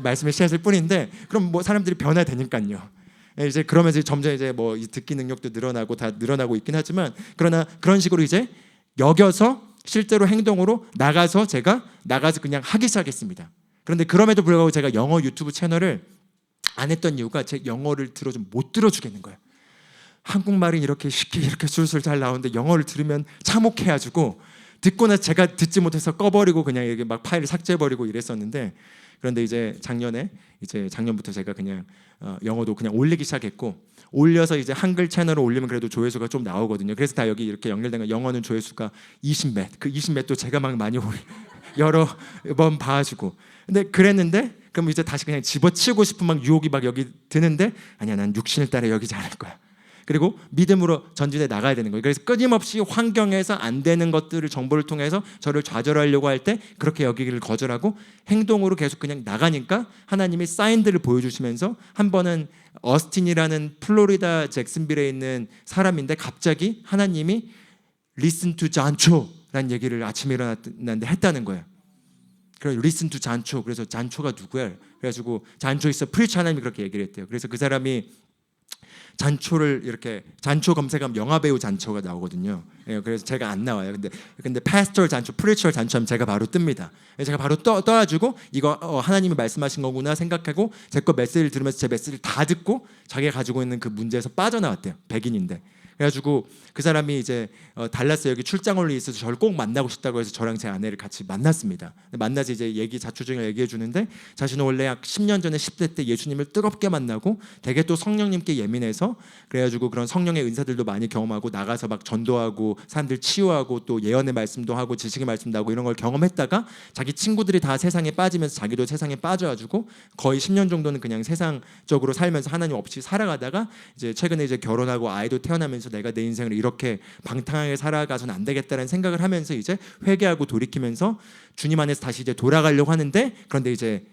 말씀을 시작했을 뿐인데, 그럼 뭐 사람들이 변화되니까요. 이제 그러면서 점점 이제 뭐 듣기 능력도 늘어나고 다 늘어나고 있긴 하지만, 그러나 그런 식으로 이제 여겨서 실제로 행동으로 제가 나가서 그냥 하기 시작했습니다. 그런데 그럼에도 불구하고 제가 영어 유튜브 채널을 안 했던 이유가 제 영어를 못 들어주겠는 거예요. 한국말이 이렇게 쉽게 이렇게 술술 잘 나오는데 영어를 들으면 참혹해가지고 듣고 나서 제가 듣지 못해서 꺼버리고 그냥 이렇게 막 파일을 삭제해버리고 이랬었는데, 그런데 이제 작년부터 제가 그냥 영어도 그냥 올리기 시작했고, 올려서 이제 한글 채널을 올리면 그래도 조회수가 좀 나오거든요. 그래서 다 여기 이렇게 연결된 거, 영어는 조회수가 20몇, 그 20몇도 제가 막 많이 여러 번 봐가지고, 근데 그랬는데 그럼 이제 다시 그냥 집어치우고 싶은 막 유혹이 막 여기 드는데, 아니야 난 육신을 따라 여기지 않을 거야. 그리고 믿음으로 전진해 나가야 되는 거예요. 그래서 끊임없이 환경에서 안 되는 것들을 정보를 통해서 저를 좌절하려고 할 때 그렇게 여기기를 거절하고 행동으로 계속 그냥 나가니까 하나님이 사인들을 보여주시면서, 한 번은 어스틴이라는 플로리다 잭슨빌에 있는 사람인데 갑자기 하나님이 Listen to 잔초라는 얘기를 아침에 일어났는데 했다는 거예요. 그래서 Listen to 잔초. 그래서 잔초가 누구야? 그래가지고 잔초 있어 프리치, 하나님이 그렇게 얘기를 했대요. 그래서 그 사람이 잔초를 이렇게 잔초 검색하면 영화배우 잔초가 나오거든요. 그래서 제가 안 나와요. 근데 패스터 잔초, 프리처 잔초 하면 제가 바로 뜹니다. 제가 바로 떠가지고 이거 하나님이 말씀하신 거구나 생각하고 제 거 메시지를 들으면서 제 메시지를 다 듣고 자기가 가지고 있는 그 문제에서 빠져나왔대요. 백인인데. 그래가지고 그 사람이 이제 달라스 여기 출장 올 일이 있어서 저를 꼭 만나고 싶다고 해서 저랑 제 아내를 같이 만났습니다. 만나서 이제 자초중을 얘기해 주는데, 자신은 원래 약 10년 전에 10대 때 예수님을 뜨겁게 만나고 되게 또 성령님께 예민해서, 그래가지고 그런 성령의 은사들도 많이 경험하고 나가서 막 전도하고 사람들 치유하고 또 예언의 말씀도 하고 지식의 말씀도 하고 이런 걸 경험했다가 자기 친구들이 다 세상에 빠지면서 자기도 세상에 빠져가지고 거의 10년 정도는 그냥 세상적으로 살면서 하나님 없이 살아가다가 이제 최근에 이제 결혼하고 아이도 태어나면서 내가 내 인생을 이렇게 방탕하게 살아가서는 안 되겠다는 생각을 하면서 이제 회개하고 돌이키면서 주님 안에서 다시 이제 돌아가려고 하는데, 그런데 이제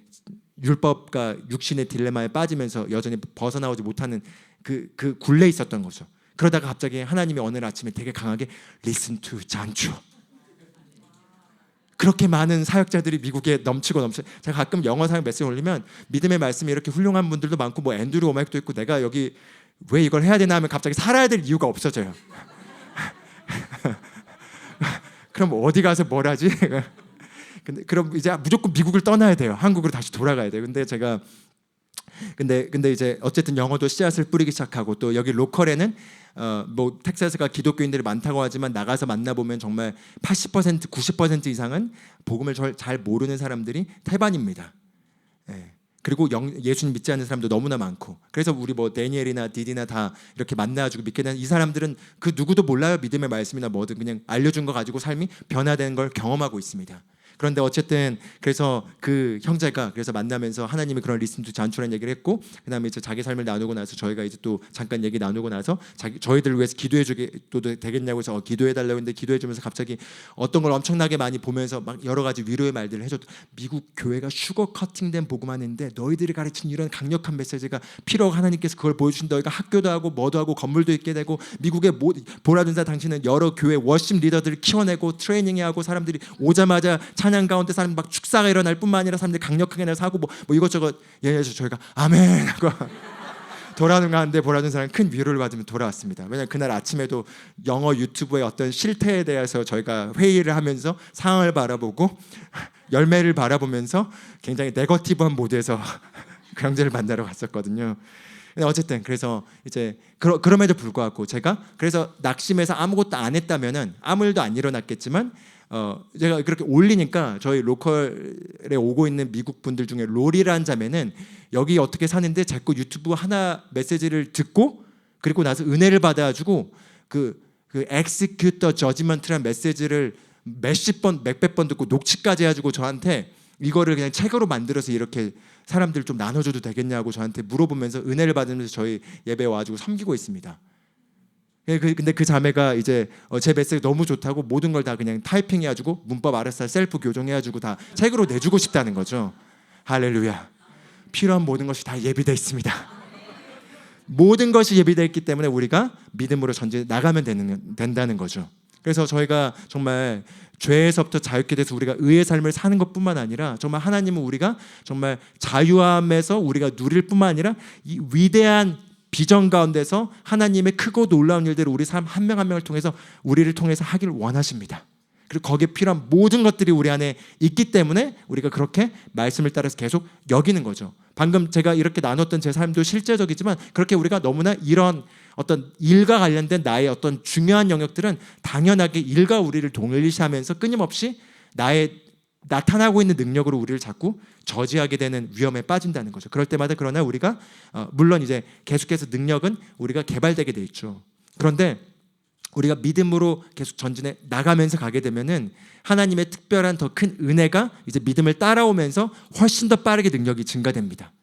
율법과 육신의 딜레마에 빠지면서 여전히 벗어나오지 못하는 그 굴레에 있었던 거죠. 그러다가 갑자기 하나님이 어느 날 아침에 되게 강하게 Listen to 잔초. 그렇게 많은 사역자들이 미국에 넘치고 제가 가끔 영어 사역 메시지 올리면 믿음의 말씀이 이렇게 훌륭한 분들도 많고 뭐 앤드류 오맥도 있고 내가 여기 왜 이걸 해야 되나 하면 갑자기 살아야 될 이유가 없어져요. 그럼 어디 가서 뭘 하지? 근데 그럼 이제 무조건 미국을 떠나야 돼요. 한국으로 다시 돌아가야 돼요. 근데 이제 어쨌든 영어도 씨앗을 뿌리기 시작하고, 또 여기 로컬에는 뭐 텍사스가 기독교인들이 많다고 하지만 나가서 만나보면 정말 80% 90% 이상은 복음을 잘 모르는 사람들이 태반입니다. 예. 그리고 예수님 믿지 않는 사람도 너무나 많고, 그래서 우리 뭐 데니엘이나 디디나 다 이렇게 만나가지고 믿게 된 이 사람들은 그 누구도 몰라요. 믿음의 말씀이나 뭐든 그냥 알려준 거 가지고 삶이 변화되는 걸 경험하고 있습니다. 그런데 어쨌든 그래서 그 형제가 그래서 만나면서 하나님이 그런 리슨투 잔초라는 얘기를 했고, 그다음에 이제 자기 삶을 나누고 나서 저희가 이제 또 잠깐 얘기 나누고 나서 저희들을 위해서 기도해 주게 또 되겠냐고 해서 기도해 달라고 했는데, 기도해 주면서 갑자기 어떤 걸 엄청나게 많이 보면서 막 여러 가지 위로의 말들을 해줬. 미국 교회가 슈거 커팅된 복음하는데 너희들이 가르친 이런 강력한 메시지가 필요하고 하나님께서 그걸 보여주신, 너희가 학교도 하고 뭐도 하고 건물도 있게 되고 미국의 보라든사 당신은 여러 교회 워십 리더들을 키워내고 트레이닝하고 사람들이 오자마자 찬양 가운데 사람 막 축사가 일어날 뿐만 아니라 사람들이 강력하게 나서 하고 뭐 이것저것 얘기해서 저희가 아멘 하고 돌아오는 가운데 보라는 사람 큰 위로를 받으며 돌아왔습니다. 왜냐하면 그날 아침에도 영어 유튜브의 어떤 실태에 대해서 저희가 회의를 하면서 상황을 바라보고 열매를 바라보면서 굉장히 네거티브한 모드에서 그 형제를 만나러 갔었거든요. 어쨌든 그래서 이제 그럼에도 불구하고 제가 그래서 낙심해서 아무것도 안 했다면은 아무 일도 안 일어났겠지만, 제가 그렇게 올리니까 저희 로컬에 오고 있는 미국 분들 중에 로리라는 자매는 여기 어떻게 사는데 제 거 유튜브 하나 메시지를 듣고 그리고 나서 은혜를 받아가지고 그 Execute the Judgment라는 메시지를 몇십 번, 몇백 번 듣고 녹취까지 해가지고 저한테 이거를 그냥 책으로 만들어서 이렇게 사람들 좀 나눠줘도 되겠냐고 저한테 물어보면서 은혜를 받으면서 저희 예배에 와가지고 섬기고 있습니다. 근데 그 자매가 이제 제 메시지 너무 좋다고 모든 걸 다 그냥 타이핑해가지고 문법 알아서 셀프 교정해가지고 다 책으로 내주고 싶다는 거죠. 할렐루야. 필요한 모든 것이 다 예비되어 있습니다. 모든 것이 예비되어 있기 때문에 우리가 믿음으로 전진해 나가면 된다는 거죠. 그래서 저희가 정말 죄에서부터 자유케 돼서 우리가 의의 삶을 사는 것뿐만 아니라 정말 하나님은 우리가 정말 자유함에서 우리가 누릴 뿐만 아니라 이 위대한 비전 가운데서 하나님의 크고 놀라운 일들을 우리 사람 한 명 한 명을 통해서 우리를 통해서 하기를 원하십니다. 그리고 거기에 필요한 모든 것들이 우리 안에 있기 때문에 우리가 그렇게 말씀을 따라서 계속 여기는 거죠. 방금 제가 이렇게 나눴던 제 삶도 실제적이지만 그렇게 우리가 너무나 이런 어떤 일과 관련된 나의 어떤 중요한 영역들은 당연하게 일과 우리를 동일시하면서 끊임없이 나의 나타나고 있는 능력으로 우리를 자꾸 저지하게 되는 위험에 빠진다는 거죠. 그럴 때마다 그러나 우리가 물론 이제 계속해서 능력은 우리가 개발되게 돼 있죠. 그런데 우리가 믿음으로 계속 전진해 나가면서 가게 되면은 하나님의 특별한 더 큰 은혜가 이제 믿음을 따라오면서 훨씬 더 빠르게 능력이 증가됩니다.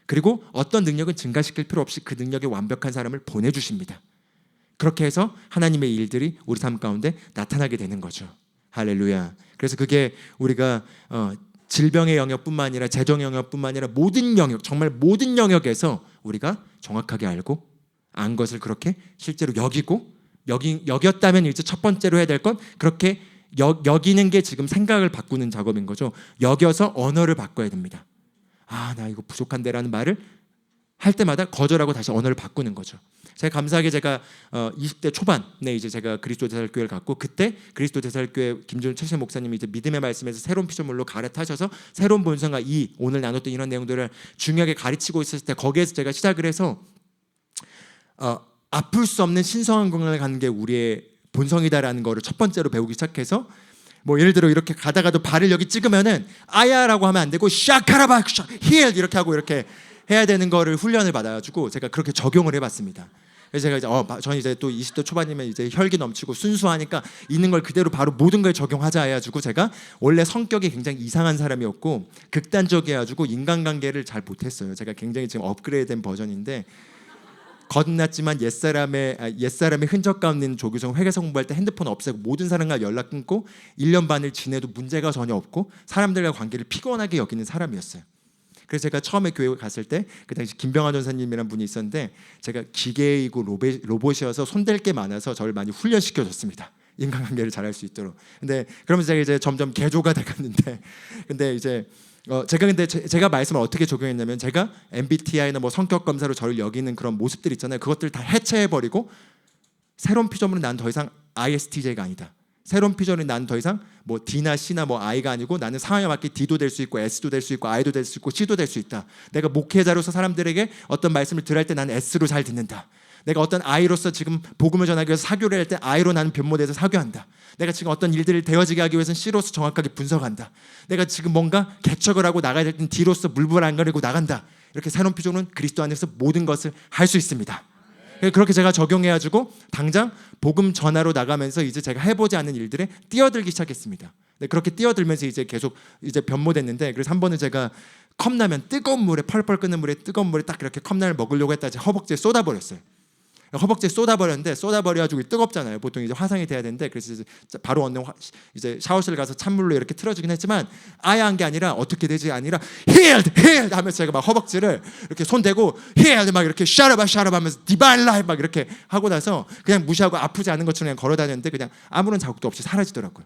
그리고 어떤 능력은 증가시킬 필요 없이 그 능력에 완벽한 사람을 보내주십니다. 그렇게 해서 하나님의 일들이 우리 삶 가운데 나타나게 되는 거죠. 할렐루야. 그래서 그게 우리가 질병의 영역뿐만 아니라 재정의 영역뿐만 아니라 모든 영역, 정말 모든 영역에서 우리가 정확하게 알고 안 것을 그렇게 실제로 여기고 여겼다면 이제 첫 번째로 해야 될 건 그렇게 여기는 게 지금 생각을 바꾸는 작업인 거죠. 여겨서 언어를 바꿔야 됩니다. 아, 나 이거 부족한데라는 말을 할 때마다 거절하고 다시 언어를 바꾸는 거죠. 제가 감사하게 제가 20대 초반에 이제 제가 그리스도 대살교회를 갔고 그때 그리스도 대살교회 김준일 최실 목사님이 이제 믿음의 말씀에서 새로운 피조물로 갈아타셔서 새로운 본성과 오늘 나눴던 이런 내용들을 중요하게 가르치고 있었을 때 거기에서 제가 시작을 해서 아플 수 없는 신성한 건강을 갖는 게 우리의 본성이다라는 거를 첫 번째로 배우기 시작해서 뭐 예를 들어 이렇게 가다가도 발을 여기 찍으면은 아야라고 하면 안 되고 샤카라바 힐 이렇게 하고 이렇게 해야 되는 거를 훈련을 받아가지고 제가 그렇게 적용을 해봤습니다. 그래서 제가 이제 저는 이제 또 20대 초반이면 이제 혈기 넘치고 순수하니까 있는 걸 그대로 바로 모든 걸 적용하자 해가지고 제가 원래 성격이 굉장히 이상한 사람이었고 극단적이어가지고 인간관계를 잘 못했어요. 제가 굉장히 지금 업그레이드된 버전인데 거듭났지만 옛사람의 흔적 가운데 조규성 회계사 공부할 때 핸드폰 없애고 모든 사람과 연락 끊고 1년 반을 지내도 문제가 전혀 없고 사람들과 관계를 피곤하게 여기는 사람이었어요. 그래서 제가 처음에 교회 갔을 때 그 당시 김병환 전사님이라는 분이 있었는데 제가 기계이고 로봇이어서 손댈 게 많아서 저를 많이 훈련시켜줬습니다. 인간관계를 잘할 수 있도록. 근데 그러면서 제가 이제 점점 개조가 돼갔는데 근데 이제 제가 말씀을 어떻게 적용했냐면 제가 MBTI나 뭐 성격 검사로 저를 여기는 그런 모습들 있잖아요. 그것들 다 해체해 버리고 새로운 피조물은 난 더 이상 ISTJ가 아니다. 새로운 피조물은 난 더 이상 뭐 D나 C나 뭐 I가 아니고 나는 상황에 맞게 D도 될 수 있고 S도 될 수 있고 I도 될 수 있고 C도 될 수 있다. 내가 목회자로서 사람들에게 어떤 말씀을 들을 때 나는 S로 잘 듣는다. 내가 어떤 I로서 지금 복음을 전하기 위해서 사교를 할 때 I로 나는 변모돼서 사교한다. 내가 지금 어떤 일들을 되어지게 하기 위해서는 C로서 정확하게 분석한다. 내가 지금 뭔가 개척을 하고 나가야 될 때는 D로서 물불 안 가리고 나간다. 이렇게 새로운 피조는 그리스도 안에서 모든 것을 할 수 있습니다. 그렇게 제가 적용해가지고 당장 복음 전하러 나가면서 이제 제가 해보지 않은 일들에 뛰어들기 시작했습니다. 그렇게 뛰어들면서 이제 계속 이제 변모됐는데 그래서 한 번은 제가 컵라면 뜨거운 물에 펄펄 끓는 물에 뜨거운 물에 딱 이렇게 컵라면을 먹으려고 했다 허벅지에 쏟아버렸어요. 허벅지에 쏟아버렸는데 쏟아버려가지고 뜨겁잖아요. 보통 이제 화상이 돼야 되는데 그래서 바로 얻는 이제 샤워실 가서 찬물로 이렇게 틀어주긴 했지만 아예 한 게 아니라 어떻게 되지 아니라 healed 하면서 제가 막 허벅지를 이렇게 손 대고 healed 막 이렇게 shut up 하면서 divine life 막 이렇게 하고 나서 그냥 무시하고 아프지 않은 것처럼 그냥 걸어다녔는데 그냥 아무런 자국도 없이 사라지더라고요.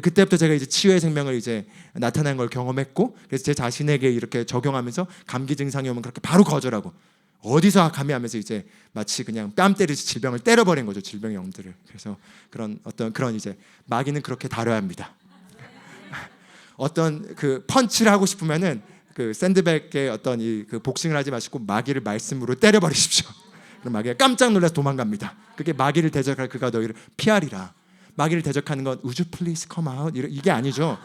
그때부터 제가 이제 치유의 생명을 이제 나타난 걸 경험했고 그래서 제 자신에게 이렇게 적용하면서 감기 증상이 오면 그렇게 바로 거절하고 어디서 감히 하면서 이제 마치 그냥 뺨 때리듯이 질병을 때려버린 거죠. 질병의 영들을. 그래서 그런 이제 마귀는 그렇게 다뤄야 합니다. 어떤 그 펀치를 하고 싶으면은 그 샌드백의 어떤 그 복싱을 하지 마시고 마귀를 말씀으로 때려버리십시오. 그럼 마귀가 깜짝 놀라서 도망갑니다. 그게 마귀를 대적할 그가 너희를 피하리라. 마귀를 대적하는 건 Would you please come out? 이게 아니죠.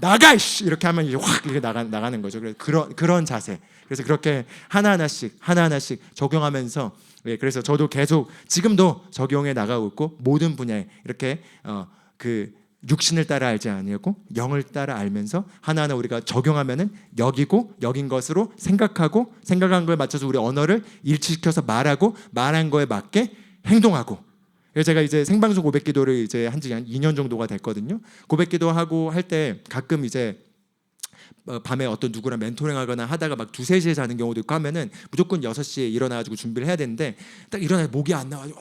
나가 이렇게 하면 이제 확 이렇게 나가는 거죠. 그런 자세. 그래서 그렇게 하나하나씩 적용하면서 그래서 저도 계속 지금도 적용해 나가고 있고 모든 분야에 이렇게 육신을 따라 알지 아니하고 영을 따라 알면서 하나하나 우리가 적용하면은 여기고 여긴 것으로 생각하고 생각한 거에 맞춰서 우리 언어를 일치시켜서 말하고 말한 거에 맞게 행동하고. 그래서 제가 이제 생방송 고백기도를 이제 한지 한 2년 정도가 됐거든요. 고백기도하고 할 때 가끔 이제 밤에 어떤 누구랑 멘토링하거나 하다가 막 2, 3시에 자는 경우도 있고 하면은 무조건 6시에 일어나가지고 준비를 해야 되는데 딱 일어나 목이 안 나가지고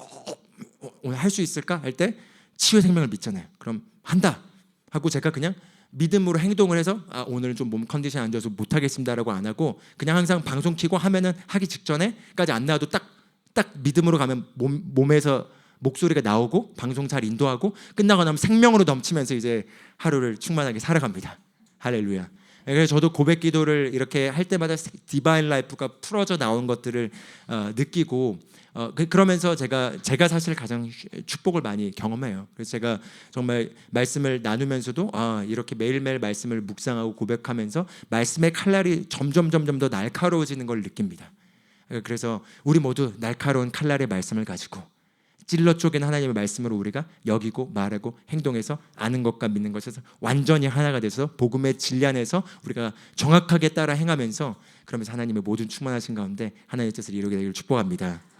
오늘 할 수 있을까 할 때 치유의 생명을 믿잖아요. 그럼 한다 하고 제가 그냥 믿음으로 행동을 해서 오늘은 좀 몸 컨디션이 안 좋아서 못하겠습니다라고 안 하고 그냥 항상 방송 키고 하면은 하기 직전에까지 안 나와도 딱 믿음으로 가면 몸에서 목소리가 나오고 방송 잘 인도하고 끝나고 나면 생명으로 넘치면서 이제 하루를 충만하게 살아갑니다. 할렐루야. 그래서 저도 고백 기도를 이렇게 할 때마다 디바인 라이프가 풀어져 나온 것들을 느끼고 그러면서 제가 사실 가장 축복을 많이 경험해요. 그래서 제가 정말 말씀을 나누면서도 이렇게 매일매일 말씀을 묵상하고 고백하면서 말씀의 칼날이 점점 더 날카로워지는 걸 느낍니다. 그래서 우리 모두 날카로운 칼날의 말씀을 가지고 찔러 쪼갠 하나님의 말씀으로 우리가 여기고 말하고 행동해서 아는 것과 믿는 것에서 완전히 하나가 돼서 복음의 진리 안에서 우리가 정확하게 따라 행하면서 그러면서 하나님의 모든 충만하신 가운데 하나님의 뜻을 이루게 되기를 축복합니다.